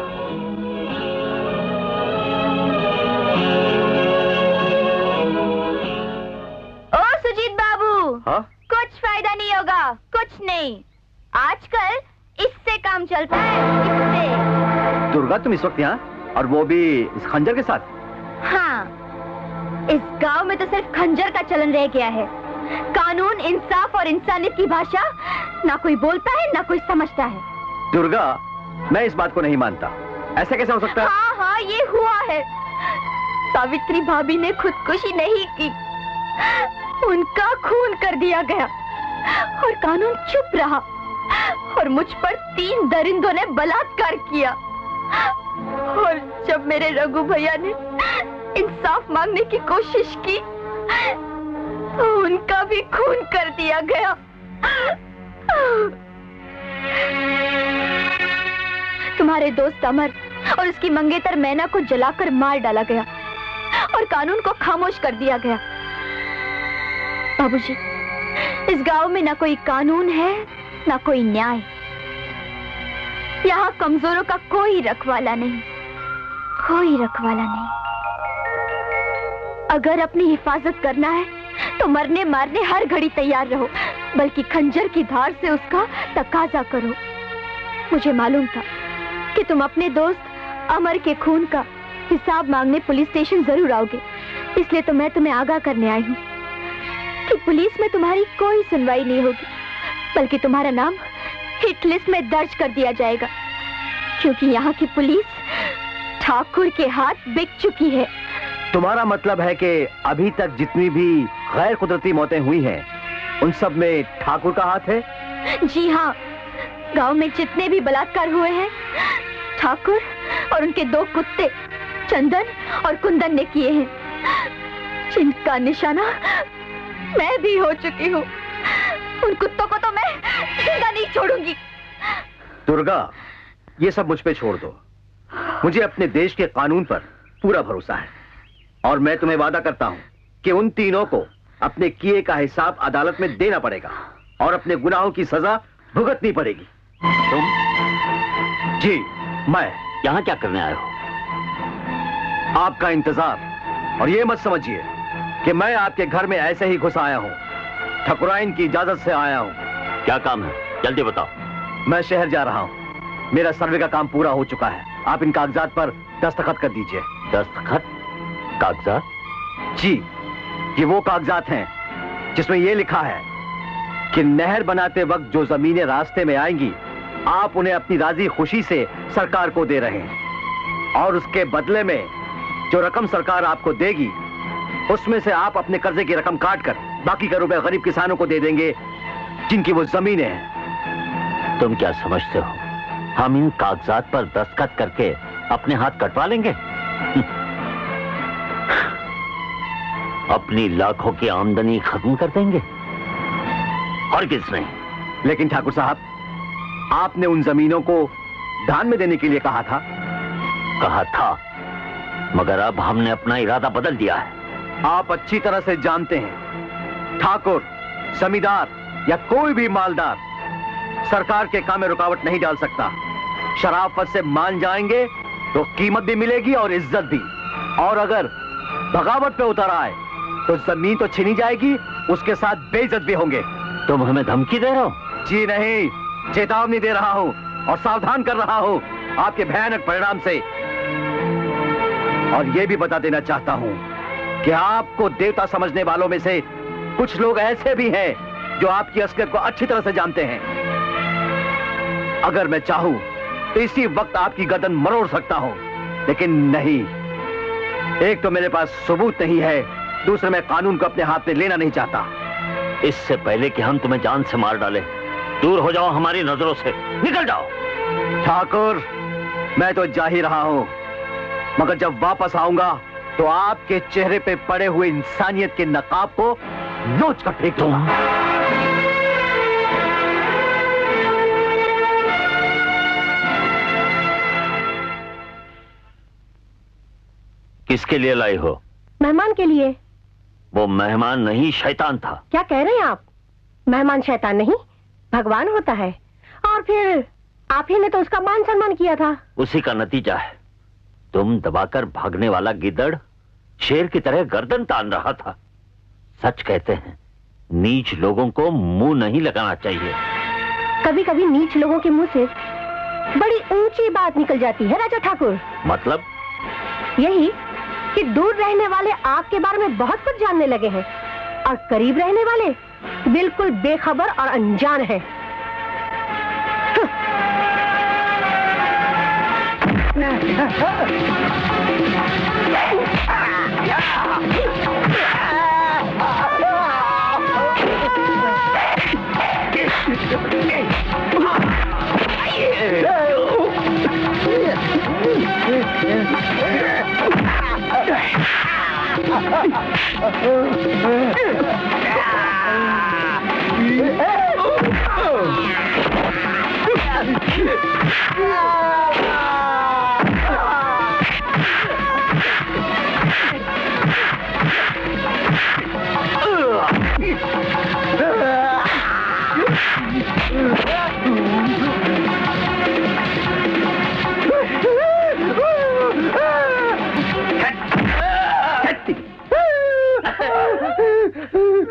ओ सुजीत बाबू, हाँ? कुछ फायदा नहीं होगा, कुछ नहीं। आजकल इससे काम चलता है, इससे। दुर्गा, तुम इस वक्त यहाँ, और वो भी इस खंजर के साथ? हाँ, इस गांव में तो सिर्फ खंजर का चलन रह गया है। कानून, इंसाफ और इंसानियत की भाषा ना कोई बोलता है ना कोई समझता है। दुर्गा, मैं इस बात को नहीं मानता। ऐसा कैसे हो सकता है? हाँ हाँ, ये हुआ है। सावित्री भाभी ने खुदकुशी नहीं की, उनका खून कर दिया गया और कानून चुप रहा और मुझ पर 3 दरिंदों ने बलात्कार किया। और जब मेरे रघु भैया ने इंसाफ मांगने की कोशिश की तो उनका भी खून कर दिया गया। तुम्हारे दोस्त अमर और उसकी मंगेतर मैना को जलाकर मार डाला गया और कानून को खामोश कर दिया गया। बाबूजी, इस गांव में ना कोई कानून है ना कोई न्याय। यहाँ कमजोरों का कोई रखवाला नहीं, कोई रखवाला नहीं। अगर अपनी हिफाजत करना है तो मरने मारने हर घड़ी तैयार रहो, बल्कि खंजर की धार से उसका तकाजा करो। मुझे मालूम था कि तुम अपने दोस्त अमर के खून का हिसाब मांगने पुलिस स्टेशन जरूर आओगे, इसलिए तो मैं तुम्हें आगाह करने आई हूँ कि पुलिस में तुम्हारी कोई सुनवाई नहीं होगी, बल्कि तुम्हारा नाम हिट लिस्ट में दर्ज कर दिया जाएगा, क्योंकि यहाँ की पुलिस ठाकुर के हाथ बिक चुकी है। तुम्हारा मतलब है कि अभी तक जितनी भी गैर कुदरती मौतें हुई हैं, उन सब में ठाकुर का हाथ है? जी हाँ, गांव में जितने भी बलात्कार हुए हैं, ठाकुर और उनके 2 कुत्ते चंदन और कुंदन ने किए हैं, जिनका निशाना मैं भी हो चुकी हूँ। उन कुत्तों को तो मैं जिंदा नहीं छोड़ूंगी। दुर्गा, ये सब मुझ पे छोड़ दो। मुझे अपने देश के कानून पर पूरा भरोसा है और मैं तुम्हें वादा करता हूं कि उन तीनों को अपने किए का हिसाब अदालत में देना पड़ेगा और अपने गुनाहों की सजा भुगतनी पड़ेगी। तुम? जी, मैं। यहाँ क्या करने आए हो? आपका इंतजार। और ये मत समझिए कि मैं आपके घर में ऐसे ही घुस आया हूँ। ठकुराइन की इजाजत से आया हूँ। क्या काम है, जल्दी बताओ। मैं शहर जा रहा हूँ। मेरा सर्वे का काम पूरा हो चुका है। आप इन कागजात पर दस्तखत कर दीजिए। दस्तखत? कागजात? जी, ये वो कागजात हैं जिसमें ये लिखा है कि नहर बनाते वक्त जो जमीनें रास्ते में आएंगी, आप उन्हें अपनी राजी खुशी से सरकार को दे रहे हैं और उसके बदले में जो रकम सरकार आपको देगी, उसमें से आप अपने कर्जे की रकम काट कर बाकी का रुपए गरीब किसानों को दे देंगे जिनकी वो जमीनें हैं। तुम क्या समझते हो हम इन कागजात पर दस्तखत करके अपने हाथ कटवा लेंगे? अपनी लाखों की आमदनी खत्म कर देंगे? और किस नहीं। लेकिन ठाकुर साहब, आपने उन जमीनों को दान में देने के लिए कहा था। कहा था, मगर अब हमने अपना इरादा बदल दिया है। आप अच्छी तरह से जानते हैं, ठाकुर, जमींदार या कोई भी मालदार सरकार के काम में रुकावट नहीं डाल सकता। शराफत से मान जाएंगे तो कीमत भी मिलेगी और इज्जत भी, और अगर बगावत पे उतर आए तो जमीन तो छीनी जाएगी, उसके साथ बेइज्जत भी होंगे। तुम हमें धमकी दे रहे हो? जी नहीं, चेतावनी दे रहा हूं और सावधान कर रहा हूं आपके भयानक परिणाम से। और यह भी बता देना चाहता हूं कि आपको देवता समझने वालों में से कुछ लोग ऐसे भी हैं जो आपकी असलियत को अच्छी तरह से जानते हैं। अगर मैं चाहूं तो इसी वक्त आपकी गर्दन मरोड़ सकता हूं, लेकिन नहीं। एक तो मेरे पास सबूत नहीं है, दूसरे मैं कानून को अपने हाथ में लेना नहीं चाहता। इससे पहले कि हम तुम्हें जान से मार डालें, दूर हो जाओ हमारी नजरों से, निकल जाओ। ठाकुर, मैं तो जा ही रहा हूं, मगर जब वापस आऊंगा तो आपके चेहरे पे पड़े हुए इंसानियत के नकाब को नोच कर फेंक दूंगा। किसके लिए लाई हो? मेहमान के लिए। वो मेहमान नहीं, शैतान था। क्या कह रहे हैं आप? मेहमान शैतान नहीं, भगवान होता है। और फिर आप ही ने तो उसका मान सम्मान किया था। उसी का नतीजा है। तुम दबाकर भागने वाला गिद्दड़ शेर की तरह गर्दन तान रहा था। सच कहते हैं, नीच लोगों को मुंह नहीं लगाना चाहिए। कभी कभी नीच लोगों के मुंह से बड़ी ऊंची बात निकल जाती है राजा ठाकुर। मतलब? यही कि दूर रहने वाले आपके बारे में बहुत कुछ जानने लगे हैं और करीब रहने वाले बिल्कुल बेखबर और अनजान हैं।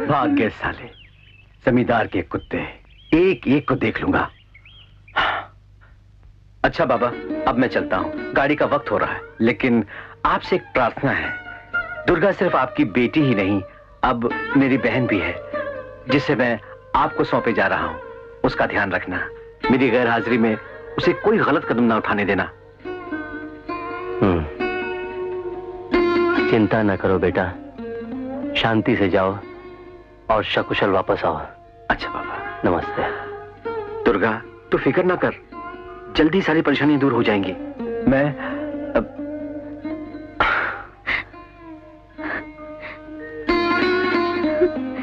भाग गए साले, जमींदार के कुत्ते। एक एक को देख लूंगा। अच्छा बाबा, अब मैं चलता हूँ, गाड़ी का वक्त हो रहा है। लेकिन आपसे एक प्रार्थना है। दुर्गा सिर्फ आपकी बेटी ही नहीं, अब मेरी बहन भी है, जिसे मैं आपको सौंपे जा रहा हूँ। उसका ध्यान रखना। मेरी गैर हाजिरी में उसे कोई गलत कदम ना उठाने देना। चिंता न करो बेटा, शांति से जाओ और सकुशल वापस आओ। अच्छा बाबा। नमस्ते। दुर्गा, तू फिक्र ना कर, जल्दी सारी परेशानियां दूर हो जाएंगी। मैं अब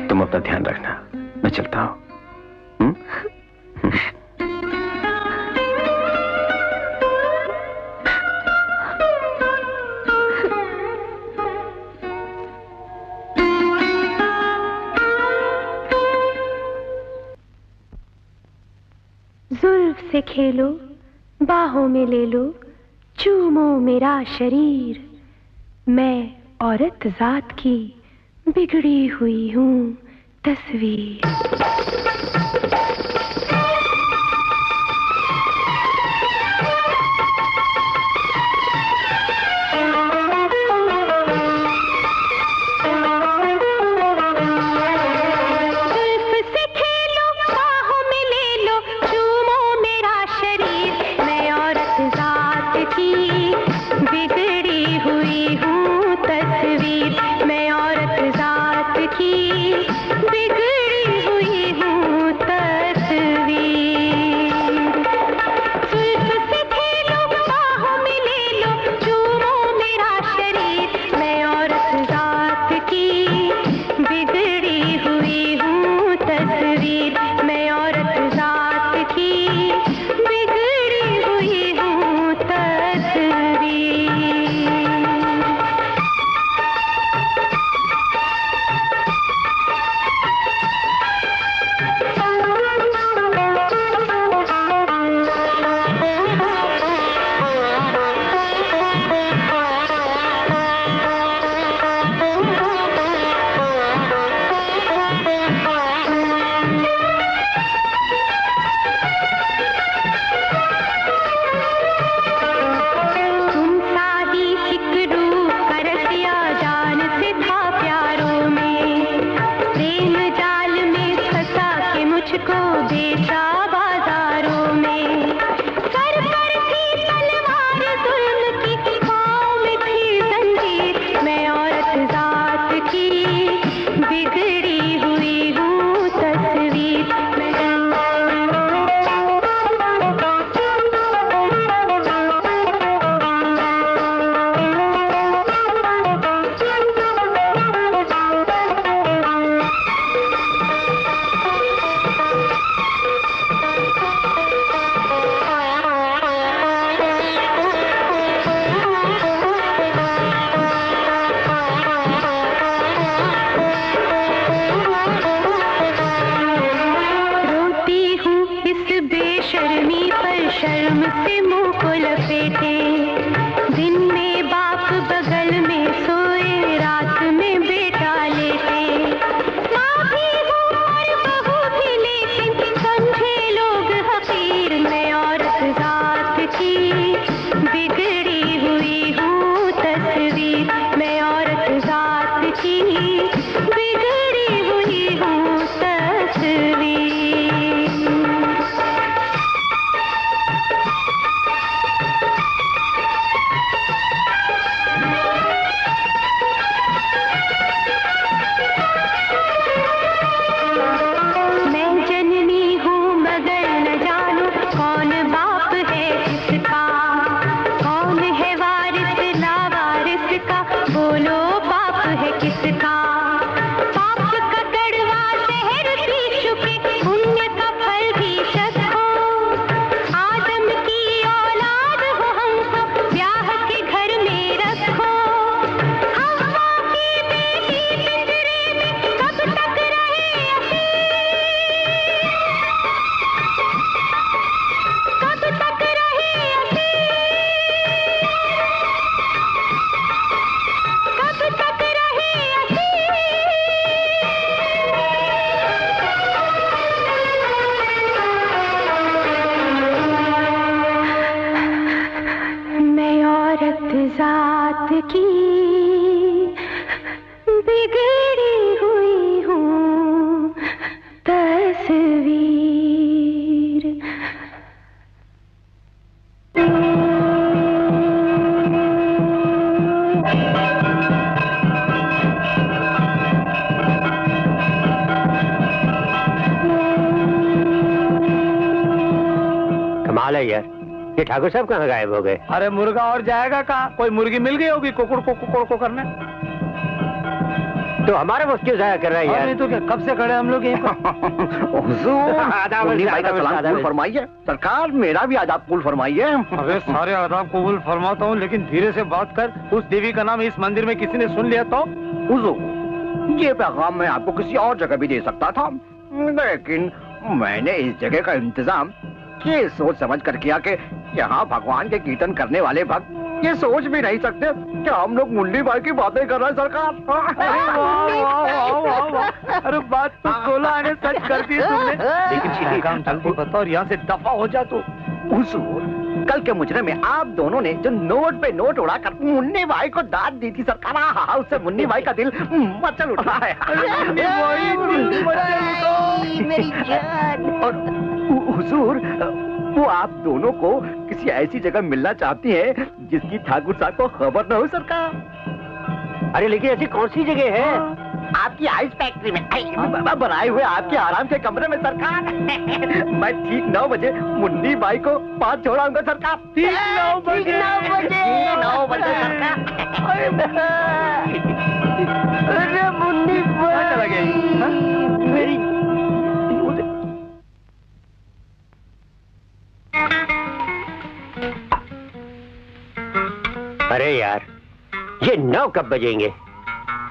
तुम अपना ध्यान रखना, मैं चलता हूं। जुल्फ से खेलो, बाहों में ले लो, चूमो मेरा शरीर। मैं औरत जात की बिगड़ी हुई हूँ तस्वीर। मैं औरत जात की बिगड़ी हुई हूँ जात की बिगड़ी हुई हूँ तस्वीर। कमाल है यार, ये ठाकुर साहब कहाँ गायब हो गए? अरे मुर्गा और जाएगा कहाँ? कोई मुर्गी मिल गई होगी कुकुड़ को करने। तो हमारा वक्त क्यों जाया कर रहा है यार? नहीं तो क्या, कब से खड़े हम लोग यहीं पर। मुन्नी भाई का सलाम कबूल फरमाइए। सरकार मेरा भी आदाब कबूल फरमाइए। अरे सारे आदाब कबूल फरमाता हूँ, लेकिन धीरे से बात कर। उस देवी का नाम इस मंदिर में किसी ने सुन लिया तो? हुजूर, ये पैगाम मैं आपको किसी और जगह भी दे सकता था, लेकिन मैंने इस जगह का इंतजाम ये सोच समझ कर किया कि यहाँ भगवान के कीर्तन करने वाले भक्त ये सोच भी नहीं सकते कि हम लोग मुन्नी भाई की बातें कर रहे हैं। सरकार, अरे बात तो 16 आने सच कर दी तुमने, लेकिन ये काम जल्दी बताओ और यहाँ से दफा हो जा। तो हुजूर, कल के मुजरे में आप दोनों ने जो नोट पे नोट उड़ाकर मुन्नी भाई को दाद दी थी सरकार, हाँ, उससे मुन्नी भाई का दिल मचल उठा है। मेरी जान। और हुजूर, वो आप दोनों को किसी ऐसी जगह मिलना चाहती है जिसकी ठाकुर साहब को खबर न हो सरकार। अरे लेकिन ऐसी कौन सी जगह है? आपकी आइस फैक्ट्री में बनाए हुए आपके आराम के कमरे में सरकार। मैं ठीक 9 बजे मुन्नी बाई को पास छोड़ाऊंगा सरकार। ठीक 9 बजे सरकार। अरे मुन्नी बाई चला गई मेरी। अरे यार, ये 9 कब बजेंगे?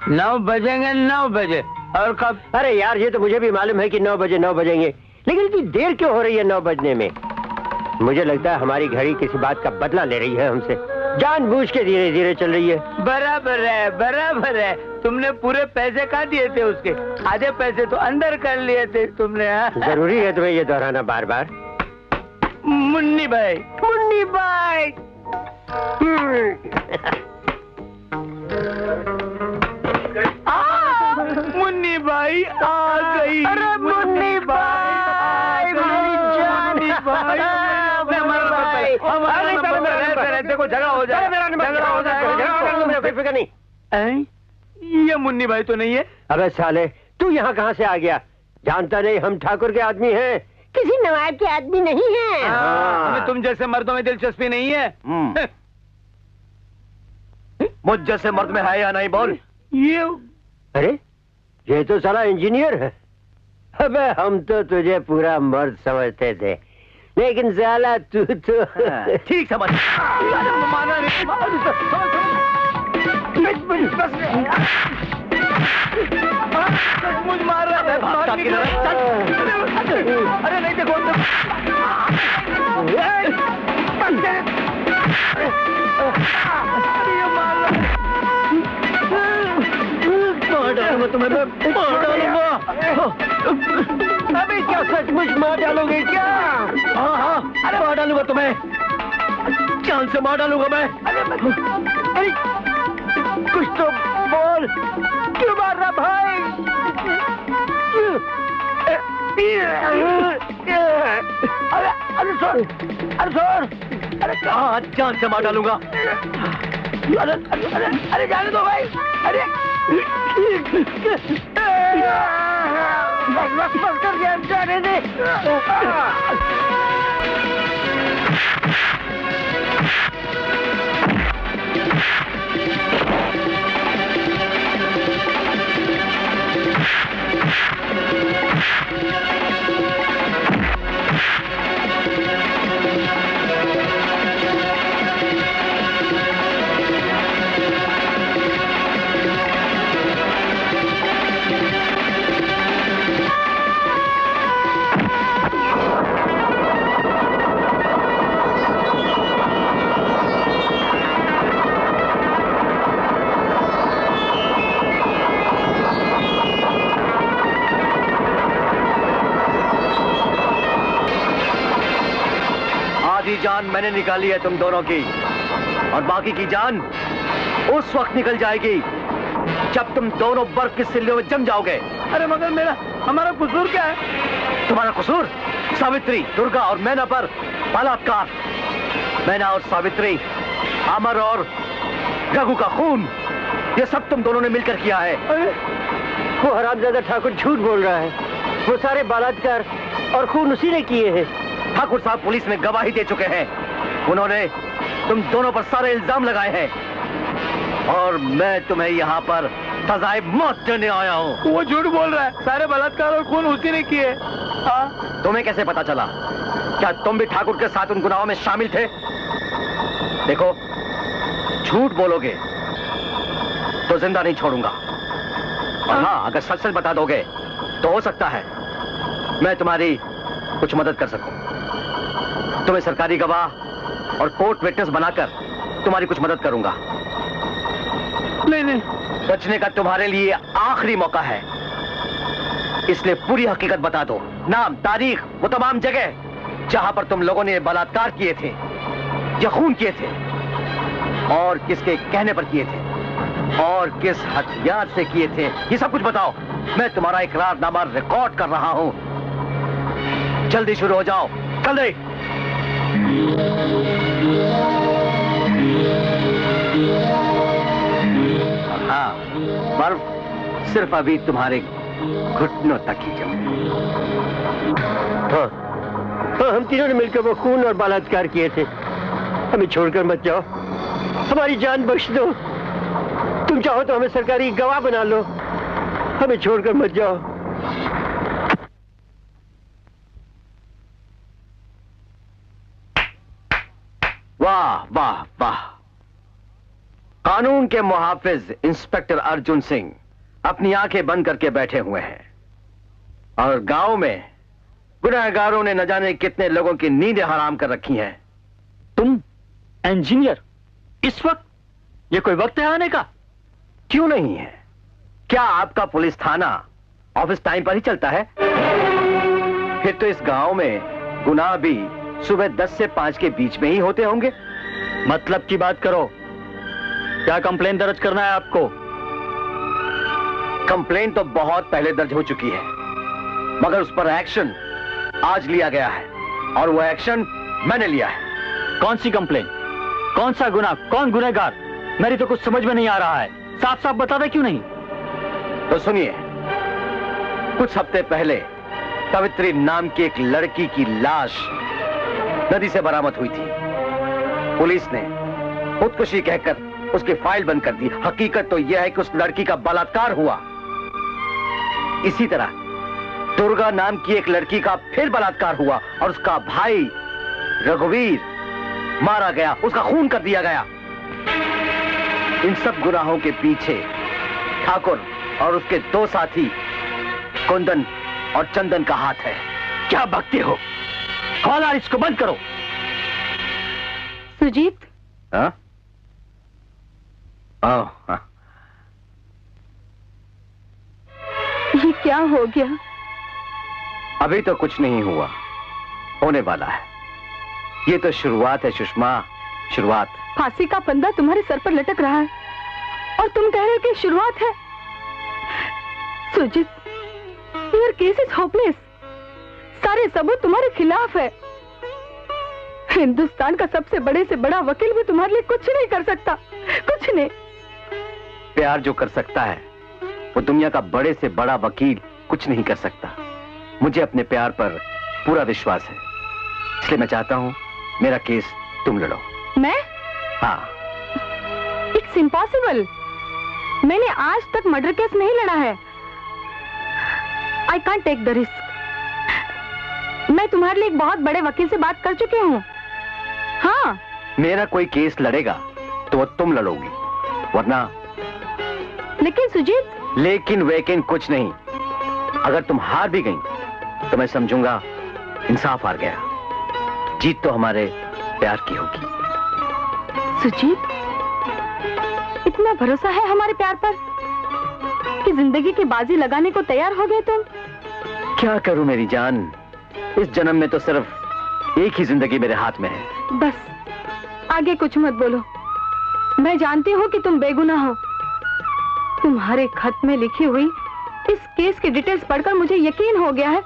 9 बजेंगे 9 बजे। और कब? अरे यार, ये तो मुझे भी मालूम है कि 9 बजे 9 बजेंगे, लेकिन इतनी देर क्यों हो रही है 9 बजने में? मुझे लगता है हमारी घड़ी किसी बात का बदला ले रही है हमसे, जानबूझ के धीरे धीरे चल रही है। बराबर है, बराबर है। तुमने पूरे पैसे कहाँ दिए थे उसके? आधे पैसे तो अंदर कर लिए थे तुमने। जरूरी है तुम्हें ये दोहराना बार बार? मुन्नी भाई, मुन्नी भाई। मुन्नी भाई आ गई। अरे मुन्नी भाई, मुन्नी भाई। देखो झगड़ा हो जाएगा, झगड़ा हो जाएगा। फिक्र नहीं। ये मुन्नी भाई तो नहीं है? अबे साले, तू यहाँ कहाँ से आ गया? जानता नहीं हम ठाकुर के आदमी हैं, किसी नवाब के आदमी नहीं है। हमें तुम जैसे मर्दों में दिलचस्पी नहीं है। मुझ जैसे मर्द में है या नहीं बोल? ये अरे ये तो साला इंजीनियर है। अबे हम तो तुझे पूरा मर्द समझते थे, लेकिन साला तू तो ठीक समझ। मुझ मार रहा है। अरे नहीं देखो, डालूंगा तुम्हें, मैं मार डालूंगा। अभी क्या सचमुच मार डालोगे क्या? हाँ हाँ, अरे मार डालूंगा तुम्हें, जान से मार डालूंगा मैं। अरे कुछ तो बोल, क्यों मार रहा भाई? अरे अरे सर, अरे सर, अरे कहाँ जान से मार डालूंगा। अरे अरे अरे अरे जाने दो भाई। अरे बस कर दिया, जाने दे। जान मैंने निकाली है तुम दोनों की, और बाकी की जान उस वक्त निकल जाएगी जब तुम दोनों बर्फ की सिल्लियों में जम जाओगे। अरे मगर हमारा कसूर क्या है? तुम्हारा कसूर सावित्री, दुर्गा और मैना पर बलात्कार। मैना और सावित्री, अमर और रघु का खून, ये सब तुम दोनों ने मिलकर किया है। अरे वो हरामजादा ठाकुर झूठ बोल रहा है। वो सारे बलात्कार और खून उसी ने किए हैं। ठाकुर साहब पुलिस में गवाही दे चुके हैं। उन्होंने तुम दोनों पर सारे इल्जाम लगाए हैं और मैं तुम्हें यहाँ पर सजाए मौत देने आया हूँ। वो झूठ बोल रहा है, सारे बलात्कार और खून उसी ने किए। हाँ, तुम्हें कैसे पता चला? क्या तुम भी ठाकुर के साथ उन गुनाहों में शामिल थे? देखो, झूठ बोलोगे तो जिंदा नहीं छोड़ूंगा, और हाँ, अगर सच सच बता दोगे तो हो सकता है मैं तुम्हारी कुछ मदद कर सकूं। तुम्हें सरकारी गवाह और कोर्ट विटनेस बनाकर तुम्हारी कुछ मदद करूंगा। नहीं, बचने का तुम्हारे लिए आखिरी मौका है, इसलिए पूरी हकीकत बता दो। नाम, तारीख, वो तमाम जगह जहां पर तुम लोगों ने बलात्कार किए थे या खून किए थे, और किसके कहने पर किए थे, और किस हथियार से किए थे, ये सब कुछ बताओ। मैं तुम्हारा इकरारनामा रिकॉर्ड कर रहा हूं। जल्दी शुरू हो जाओ, जल्दी। हाँ, बर्फ सिर्फ अभी तुम्हारे घुटनों तक ही जमी। हाँ, हम तीनों ने मिलकर वो खून और बलात्कार किए थे। हमें छोड़कर मत जाओ, हमारी जान बख्श दो। तुम चाहो तो हमें सरकारी गवाह बना लो, हमें छोड़कर मत जाओ। वाह वाह वाह! कानून के मुहाफिज इंस्पेक्टर अर्जुन सिंह अपनी आंखें बंद करके बैठे हुए हैं, और गांव में गुनहगारों ने न जाने कितने लोगों की नींदें हराम कर रखी हैं। तुम इंजीनियर, इस वक्त ये कोई वक्त है आने का? क्यों नहीं है? क्या आपका पुलिस थाना ऑफिस टाइम पर ही चलता है? फिर तो इस गांव में गुनाह भी सुबह 10 से 5 के बीच में ही होते होंगे। मतलब की बात करो, क्या कंप्लेन दर्ज करना है आपको? कंप्लेन तो बहुत पहले दर्ज हो चुकी है, मगर उस पर एक्शन आज लिया गया है, और वो एक्शन मैंने लिया है। कौन सी कंप्लेन, कौन सा गुनाह, कौन गुनहगार? मेरी तो कुछ समझ में नहीं आ रहा है, साफ साफ बता दे क्यों नहीं? तो सुनिए, कुछ हफ्ते पहले सावित्री नाम की एक लड़की की लाश नदी से बरामद हुई थी। पुलिस ने खुदकुशी कहकर उसकी फाइल बंद कर दी। हकीकत तो यह है कि उस लड़की का बलात्कार हुआ। इसी तरह दुर्गा नाम की एक लड़की का फिर बलात्कार हुआ, और उसका भाई रघुवीर मारा गया, उसका खून कर दिया गया। इन सब गुनाहों के पीछे ठाकुर और उसके 2 साथी कुंदन और चंदन का हाथ है। क्या भक्ति हो? हौलदार, इसको बंद करो। सुजीत, हाँ? हाँ। ये क्या हो गया? अभी तो कुछ नहीं हुआ, होने वाला है। ये तो शुरुआत है सुषमा, शुरुआत। फांसी का फंदा तुम्हारे सर पर लटक रहा है और तुम कह रहे हो कि शुरुआत है। Sujit, your case is hopeless. सारे सबूत तुम्हारे खिलाफ है। हिंदुस्तान का सबसे बड़े से बड़ा वकील भी तुम्हारे लिए कुछ नहीं कर सकता, कुछ नहीं। प्यार जो कर सकता है वो दुनिया का बड़े से बड़ा वकील कुछ नहीं कर सकता। मुझे अपने प्यार पर पूरा विश्वास है, इसलिए मैं चाहता हूं मेरा केस तुम लड़ो। मैं? हाँ। It's impossible. मैंने आज तक मर्डर केस नहीं लड़ा है। I can't take the risk. मैं तुम्हारे लिए एक बहुत बड़े वकील से बात कर चुकी हूँ। हाँ। मेरा कोई केस लड़ेगा तो वो तुम लड़ोगी, वरना। लेकिन सुजीत। लेकिन वेकिन कुछ नहीं। अगर तुम हार भी गई तो मैं समझूंगा इंसाफ हार गया। जीत तो हमारे प्यार की होगी। सुजीत, इतना भरोसा है हमारे प्यार पर कि जिंदगी की बाजी लगाने को तैयार हो गए तुम? क्या करूं मेरी जान, इस जन्म में तो सिर्फ एक ही जिंदगी मेरे हाथ में है। बस आगे कुछ मत बोलो, मैं जानती हूँ कि तुम बेगुनाह हो। तुम्हारे खत में लिखी हुई इस केस की डिटेल्स पढ़कर मुझे यकीन हो गया है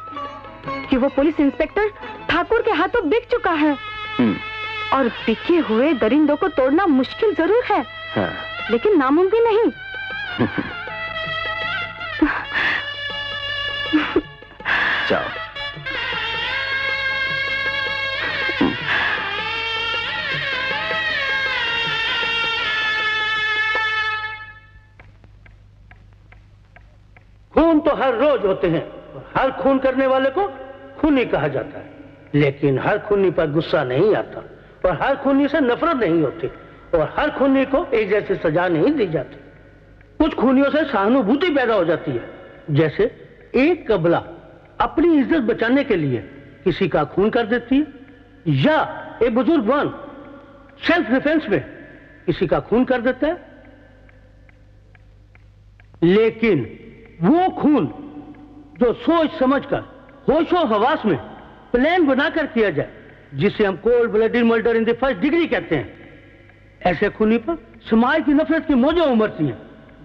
कि वो पुलिस इंस्पेक्टर ठाकुर के हाथों बिक चुका है। और बिके हुए दरिंदों को तोड़ना मुश्किल जरूर है, हाँ। लेकिन नामुमकिन नहीं। जाओ। खून तो हर रोज होते हैं और हर खून करने वाले को खूनी कहा जाता है, लेकिन हर खूनी पर गुस्सा नहीं आता और हर खूनी से नफरत नहीं होती और हर खूनी को एक जैसी सजा नहीं दी जाती। कुछ खूनियों से सहानुभूति पैदा हो जाती है, जैसे एक कबला अपनी इज्जत बचाने के लिए किसी का खून कर देती है या एक बुजुर्गवान सेल्फ डिफेंस में किसी का खून कर देता है। लेकिन वो खून जो सोच समझकर होशो हवास में प्लान बनाकर किया जाए, जिसे हम cold blooded murder in the first degree कहते हैं, ऐसे खूनी पर समाज की नफरत की मौजें उमड़ती हैं,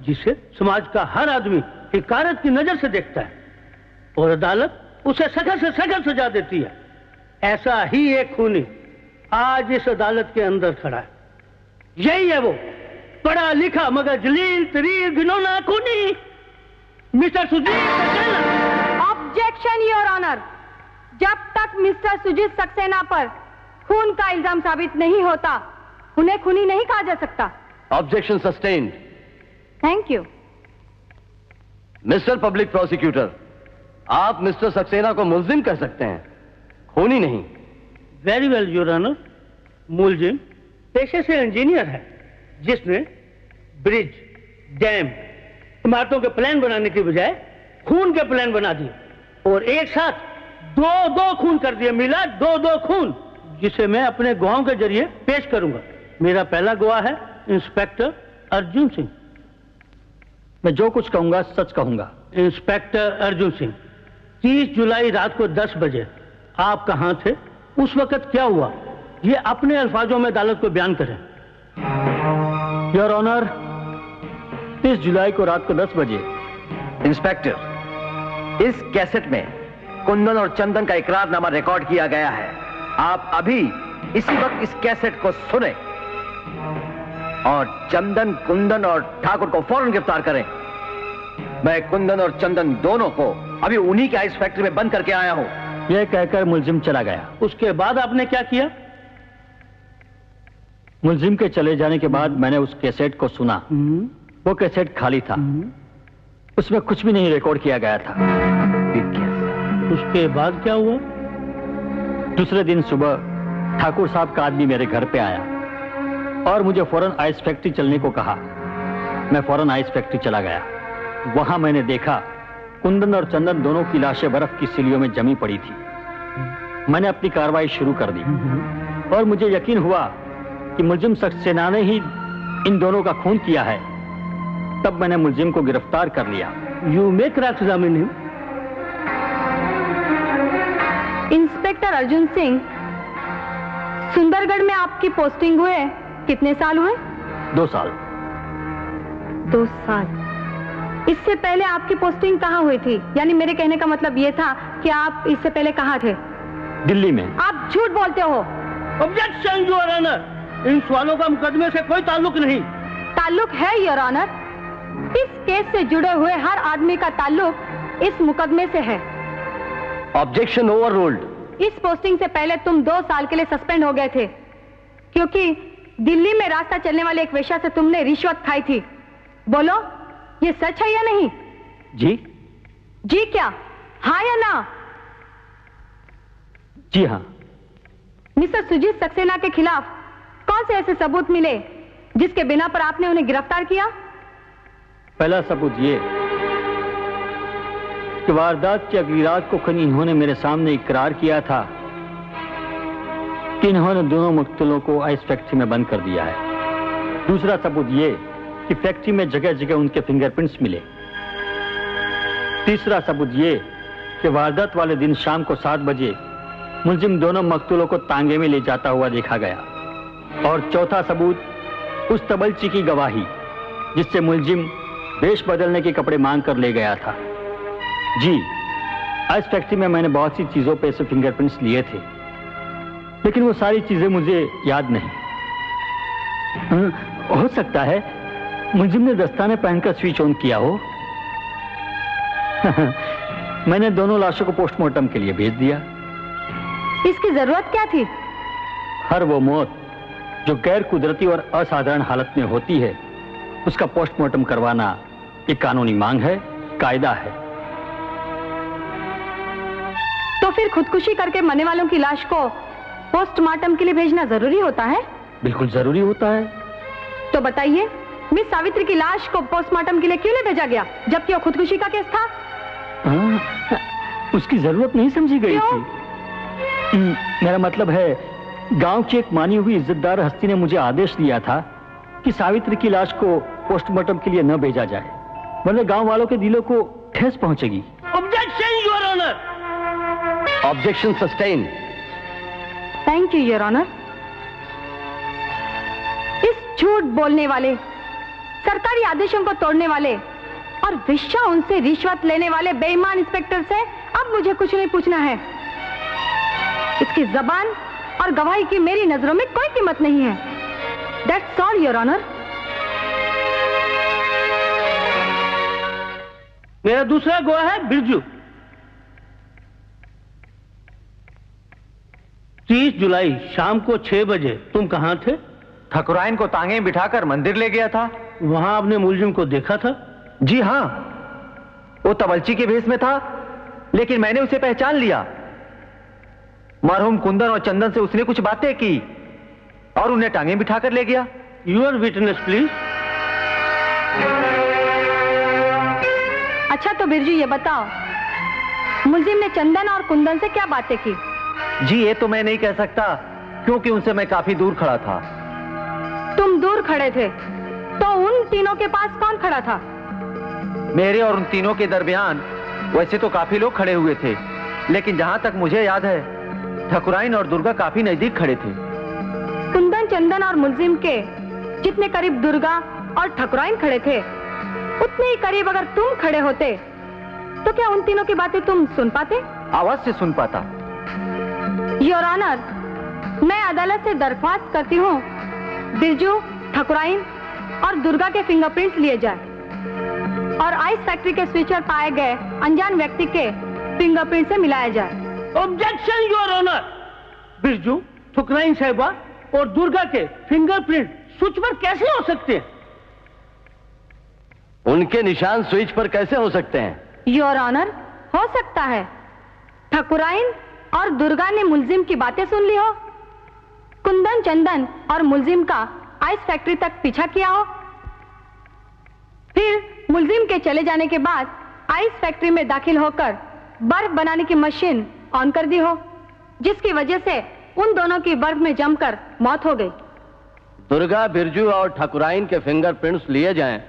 जिसे समाज का हर आदमी हिकारत की नजर से देखता है और अदालत उसे सख्त से सख्त सजा देती है। ऐसा ही एक खूनी आज इस अदालत के अंदर खड़ा है। यही है वो पढ़ा लिखा मगर जलील तरीन घिनौना खूनी, mister Sujit Saxena. Objection your honour. जब तक मिस्टर सुजीत सक्सेना पर खून का इल्जाम साबित नहीं होता, उन्हें खूनी नहीं कहा जा सकता। Objection sustained. Thank you. Mister public prosecutor, आप मिस्टर सक्सेना को मुल्जिम कह सकते हैं, खूनी नहीं। Very well your honour. मुलजिम पेशे से इंजीनियर है, जिसने ब्रिज, डैम, इमारतों के प्लान बनाने की बजाय खून के प्लान बना दिए और एक साथ दो खून कर दिए। मिला दो खून, जिसे मैं अपने गवाहों के जरिए पेश करूंगा। मेरा पहला गवाह है इंस्पेक्टर अर्जुन सिंह। मैं जो कुछ कहूंगा सच कहूंगा। इंस्पेक्टर अर्जुन सिंह, 30 जुलाई रात को 10 बजे आप कहां थे? उस वक्त क्या हुआ? ये अपने अल्फाजों में अदालत को बयान करें। योर ऑनर, 30 जुलाई को रात को 10 बजे। इंस्पेक्टर, इस कैसेट में कुंदन और चंदन का इकरारनामा रिकॉर्ड किया गया है। आप अभी इसी वक्त इस कैसेट को सुने और चंदन, कुंदन और ठाकुर को फौरन गिरफ्तार करें। मैं कुंदन और चंदन दोनों को अभी उन्हीं के आइस फैक्ट्री में बंद करके आया हूं। यह कहकर मुलजिम चला गया। उसके बाद आपने क्या किया? मुलजिम के चले जाने के बाद मैंने उस कैसेट को सुना। वो कैसेट खाली था, उसमें कुछ भी नहीं रिकॉर्ड किया गया था। उसके बाद क्या हुआ? दूसरे दिन सुबह ठाकुर साहब का आदमी मेरे घर पे आया और मुझे फौरन आइस फैक्ट्री चलने को कहा। मैं फौरन आइस फैक्ट्री चला गया। वहां मैंने देखा कुंदन और चंदन दोनों की लाशें बर्फ की सिलियों में जमी पड़ी थी। मैंने अपनी कार्रवाई शुरू कर दी और मुझे यकीन हुआ कि मुलजिम सक्सेना ने ही इन दोनों का खून किया है। तब मैंने मुलजिम को गिरफ्तार कर लिया। You may cross examine him. Inspector Arjun Singh, Sundargarh में आपकी पोस्टिंग हुए कितने साल हुए? 2 साल। 2 साल। इससे पहले आपकी पोस्टिंग कहाँ हुई थी? यानी मेरे कहने का मतलब ये था कि आप इससे पहले कहाँ थे? दिल्ली में। आप झूठ बोलते हो। ऑब्जेक्शन योर ऑनर, इन सवालों का मुकदमे से कोई ताल्लुक नहीं। ताल्लुक है योर ऑनर। इस केस से जुड़े हुए हर आदमी का ताल्लुक इस मुकदमे से है। Objection overruled. इस पोस्टिंग से पहले तुम 2 साल के लिए सस्पेंड हो गए थे, क्योंकि दिल्ली में रास्ता चलने वाले एक वेश्या से तुमने रिश्वत खाई थी। बोलो, ये सच है या नहीं? जी। जी क्या? हाँ या ना? जी हाँ। मिस्टर सुजीत सक्सेना के खिलाफ कौन से ऐसे सबूत मिले जिसके बिना पर आपने उन्हें गिरफ्तार किया? पहला सबूत ये कि वारदात की अगली रात को कहीं इन्होंने मेरे सामने इकरार किया था कि इन्होंने दोनों मुक्तलों को आइस फैक्ट्री में बंद कर दिया है। दूसरा सबूत ये कि फैक्ट्री में जगह जगह उनके फिंगरप्रिंट्स मिले। तीसरा सबूत ये कि वारदात वाले दिन शाम को 7 बजे मुलजिम दोनों मकतूलों को तांगे में ले जाता हुआ देखा गया। और चौथा सबूत उस तबलची की गवाही जिससे मुलजिम वेश बदलने के कपड़े मांग कर ले गया था। जी, आइस फैक्ट्री में मैंने बहुत सी चीजों पे से फिंगरप्रिंट्स लिए थे, लेकिन वो सारी चीजें मुझे याद नहीं। हो सकता है मुलजिम ने दस्ताने पहनकर स्विच ऑन किया हो। मैंने दोनों लाशों को पोस्टमार्टम के लिए भेज दिया। इसकी जरूरत क्या थी? हर वो मौत जो गैर कुदरती और असाधारण हालत में होती है, उसका पोस्टमार्टम करवाना एक कानूनी मांग है, कायदा है। तो फिर खुदकुशी करके मरने वालों की लाश को पोस्टमार्टम के लिए भेजना जरूरी होता है? बिल्कुल जरूरी होता है। तो बताइए, मिस सावित्री की लाश को पोस्टमार्टम के लिए क्यों नहीं भेजा गया, जबकि वो खुदकुशी का केस था? उसकी जरूरत नहीं समझी गई थी। मेरा मतलब है, गांव की एक मानी हुई इज्जतदार हस्ती ने मुझे आदेश दिया था कि सावित्री की लाश को पोस्टमार्टम के लिए न भेजा जाए, वरना गांव वालों के दिलों को ठेस पहुंचेगी। Objection your honour. Objection sustain. Thank you your honour. इस झूठ बोलने वाले, सरकारी आदेशों को तोड़ने वाले और वेश्या उनसे रिश्वत लेने वाले बेईमान इंस्पेक्टर से अब मुझे कुछ नहीं पूछना है। इसकी जबान और गवाही की मेरी नजरों में कोई कीमत नहीं है। That's all your honour. मेरा दूसरा गवाह है बिरजू। 30 जुलाई शाम को 6 बजे तुम कहां थे? ठकुराइन को तांगे में बिठाकर मंदिर ले गया था। वहां आपने मुलजिम को देखा था? जी हाँ, वो तबलची के भेष में था, लेकिन मैंने उसे पहचान लिया। मरहूम कुंदन और चंदन से उसने कुछ बातें की और उन्हें टांगे बिठाकर ले गया। Your witness please. अच्छा तो बिरजू ये बताओ, मुलजिम ने चंदन और कुंदन से क्या बातें की? जी ये तो मैं नहीं कह सकता, क्योंकि उनसे मैं काफी दूर खड़ा था। तुम दूर खड़े थे, तो उन तीनों के पास कौन खड़ा था? मेरे और उन तीनों के दरमियान वैसे तो काफी लोग खड़े हुए थे, लेकिन जहां तक मुझे याद है, ठकुराइन और दुर्गा काफी नजदीक खड़े थे। कुंदन, चंदन और मुलजिम के जितने करीब दुर्गा और ठकुराइन खड़े थे, उतने ही करीब अगर तुम खड़े होते, तो क्या उन तीनों की बातें तुम सुन पाते? आवाज से सुन पाता। योर ऑनर, मैं अदालत से दरख्वास्त करती हूँ, बिरजू, ठकुराइन और दुर्गा के फिंगरप्रिंट्स लिए जाए और आइस फैक्ट्री के स्विच पर पाए गए अनजान व्यक्ति के फिंगरप्रिंट से मिलाया जाए। Objection your honour. बिरजू, ठकुराइन साहिबा और दुर्गा के फिंगरप्रिंट स्विच पर कैसे हो सकते हैं? उनके निशान स्विच पर कैसे हो सकते हैं? योर ऑनर, हो सकता है ठकुराइन और दुर्गा ने मुलजिम की बातें सुन ली हो, कुंदन, चंदन और मुलजिम का आइस फैक्ट्री तक पीछा किया हो, फिर मुलजिम के चले जाने के बाद आइस फैक्ट्री में दाखिल होकर बर्फ बनाने की मशीन ऑन कर दी हो, जिसकी वजह से उन दोनों की बर्फ में जमकर मौत हो गई। दुर्गा, बिरजू और ठकुराइन के फिंगरप्रिंट्स लिए जाएं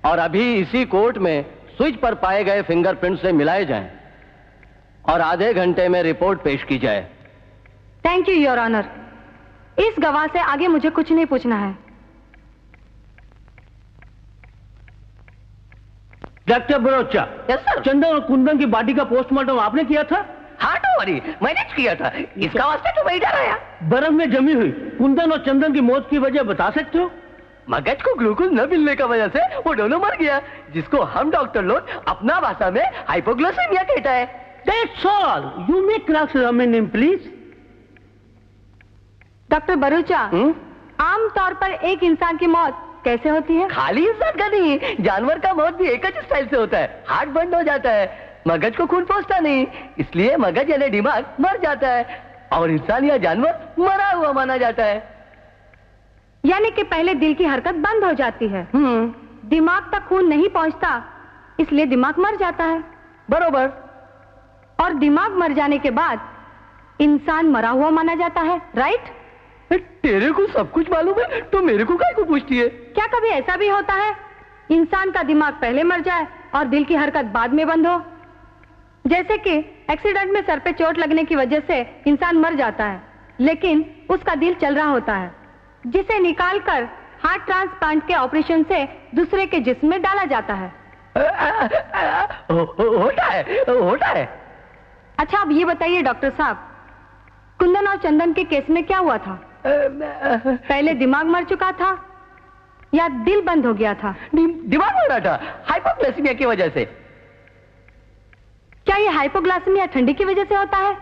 और अभी इसी कोर्ट में स्विच पर पाए गए फिंगरप्रिंट से मिलाए जाएं और आधे घंटे में रिपोर्ट पेश की जाए। Thank you your honour. इस गवाह से आगे मुझे कुछ नहीं पूछना है। डॉक्टर बरोचा, चंदन और कुंदन की बॉडी का पोस्टमार्टम आपने किया था? हाँ डोरी, मैंने किया था। इसका वास्ते तो वही डराया। बर्फ में जमी हुई कुंदन और चंदन की मौत की वजह बता सकते हो? मगज को ग्लूकोज न मिलने का वजह से वो दोनों मर गया, जिसको हम डॉक्टर लोग अपना भाषा में हाइपोग्लाइसेमिया कहता है। That's all. You may cross-examine him, please. Doctor Bharucha, आमतौर पर एक इंसान की मौत कैसे होती है? खाली इंसान का नहीं, जानवर का मौत भी एक ही स्टाइल से होता है। हार्ट बंद हो जाता है, मगज को खून पहुंचता नहीं, इसलिए मगज यानी दिमाग मर जाता है और इंसान या जानवर मरा हुआ माना जाता है। यानी कि पहले दिल की हरकत बंद हो जाती है, दिमाग तक खून नहीं पहुंचता, इसलिए दिमाग मर जाता है। बरोबर। और दिमाग मर जाने के बाद इंसान मरा हुआ माना जाता है, राइट? तेरे को सब कुछ मालूम है तो मेरे को काहे को पूछती है? क्या कभी ऐसा भी होता है इंसान का दिमाग पहले मर जाए और दिल की हरकत बाद में बंद हो? जैसे कि एक्सीडेंट में सर पे चोट लगने की वजह से इंसान मर जाता है, लेकिन उसका दिल चल रहा होता है, जिसे निकालकर हार्ट ट्रांसप्लांट के ऑपरेशन से दूसरे के जिस्म में डाला जाता है। होता है। अच्छा, अब ये बताइए डॉक्टर साहब, कुंदन और चंदन के केस में क्या हुआ था? पहले दिमाग मर चुका था या दिल बंद हो गया था? दिमाग मर रहा था, हाइपोग्लाइसेमिया की वजह से। क्या ये हाइपोग्लाइसेमिया ठंडी की वजह से होता है?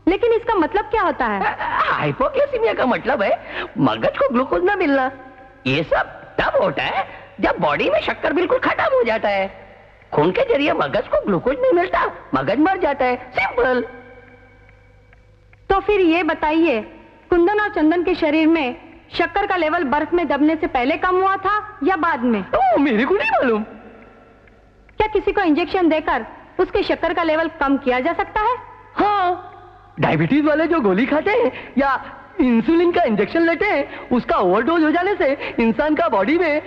लेकिन इसका मतलब क्या होता है? हाइपोग्लाइसेमिया का मतलब है मगज को ग्लूकोज ना मिलना। ये सब तब होता है जब बॉडी में शक्कर बिल्कुल खत्म हो जाता है। खून के जरिए मगज को ग्लूकोज नहीं मिलता, मगज मर जाता है, सिंपल। तो फिर ये बताइए, कुंदन और चंदन के शरीर में शक्कर का लेवल बर्फ में दबने से पहले कम हुआ था या बाद में? मेरे को नहीं मालूम। क्या किसी को इंजेक्शन देकर उसके शक्कर का लेवल कम किया जा सकता है? हाँ, डायबिटीज वाले जो गोली खाते हैं या इंसुलिन का इंजेक्शन लेते हैं, उसका ओवरडोज हो जाने से इंसान का बॉडी में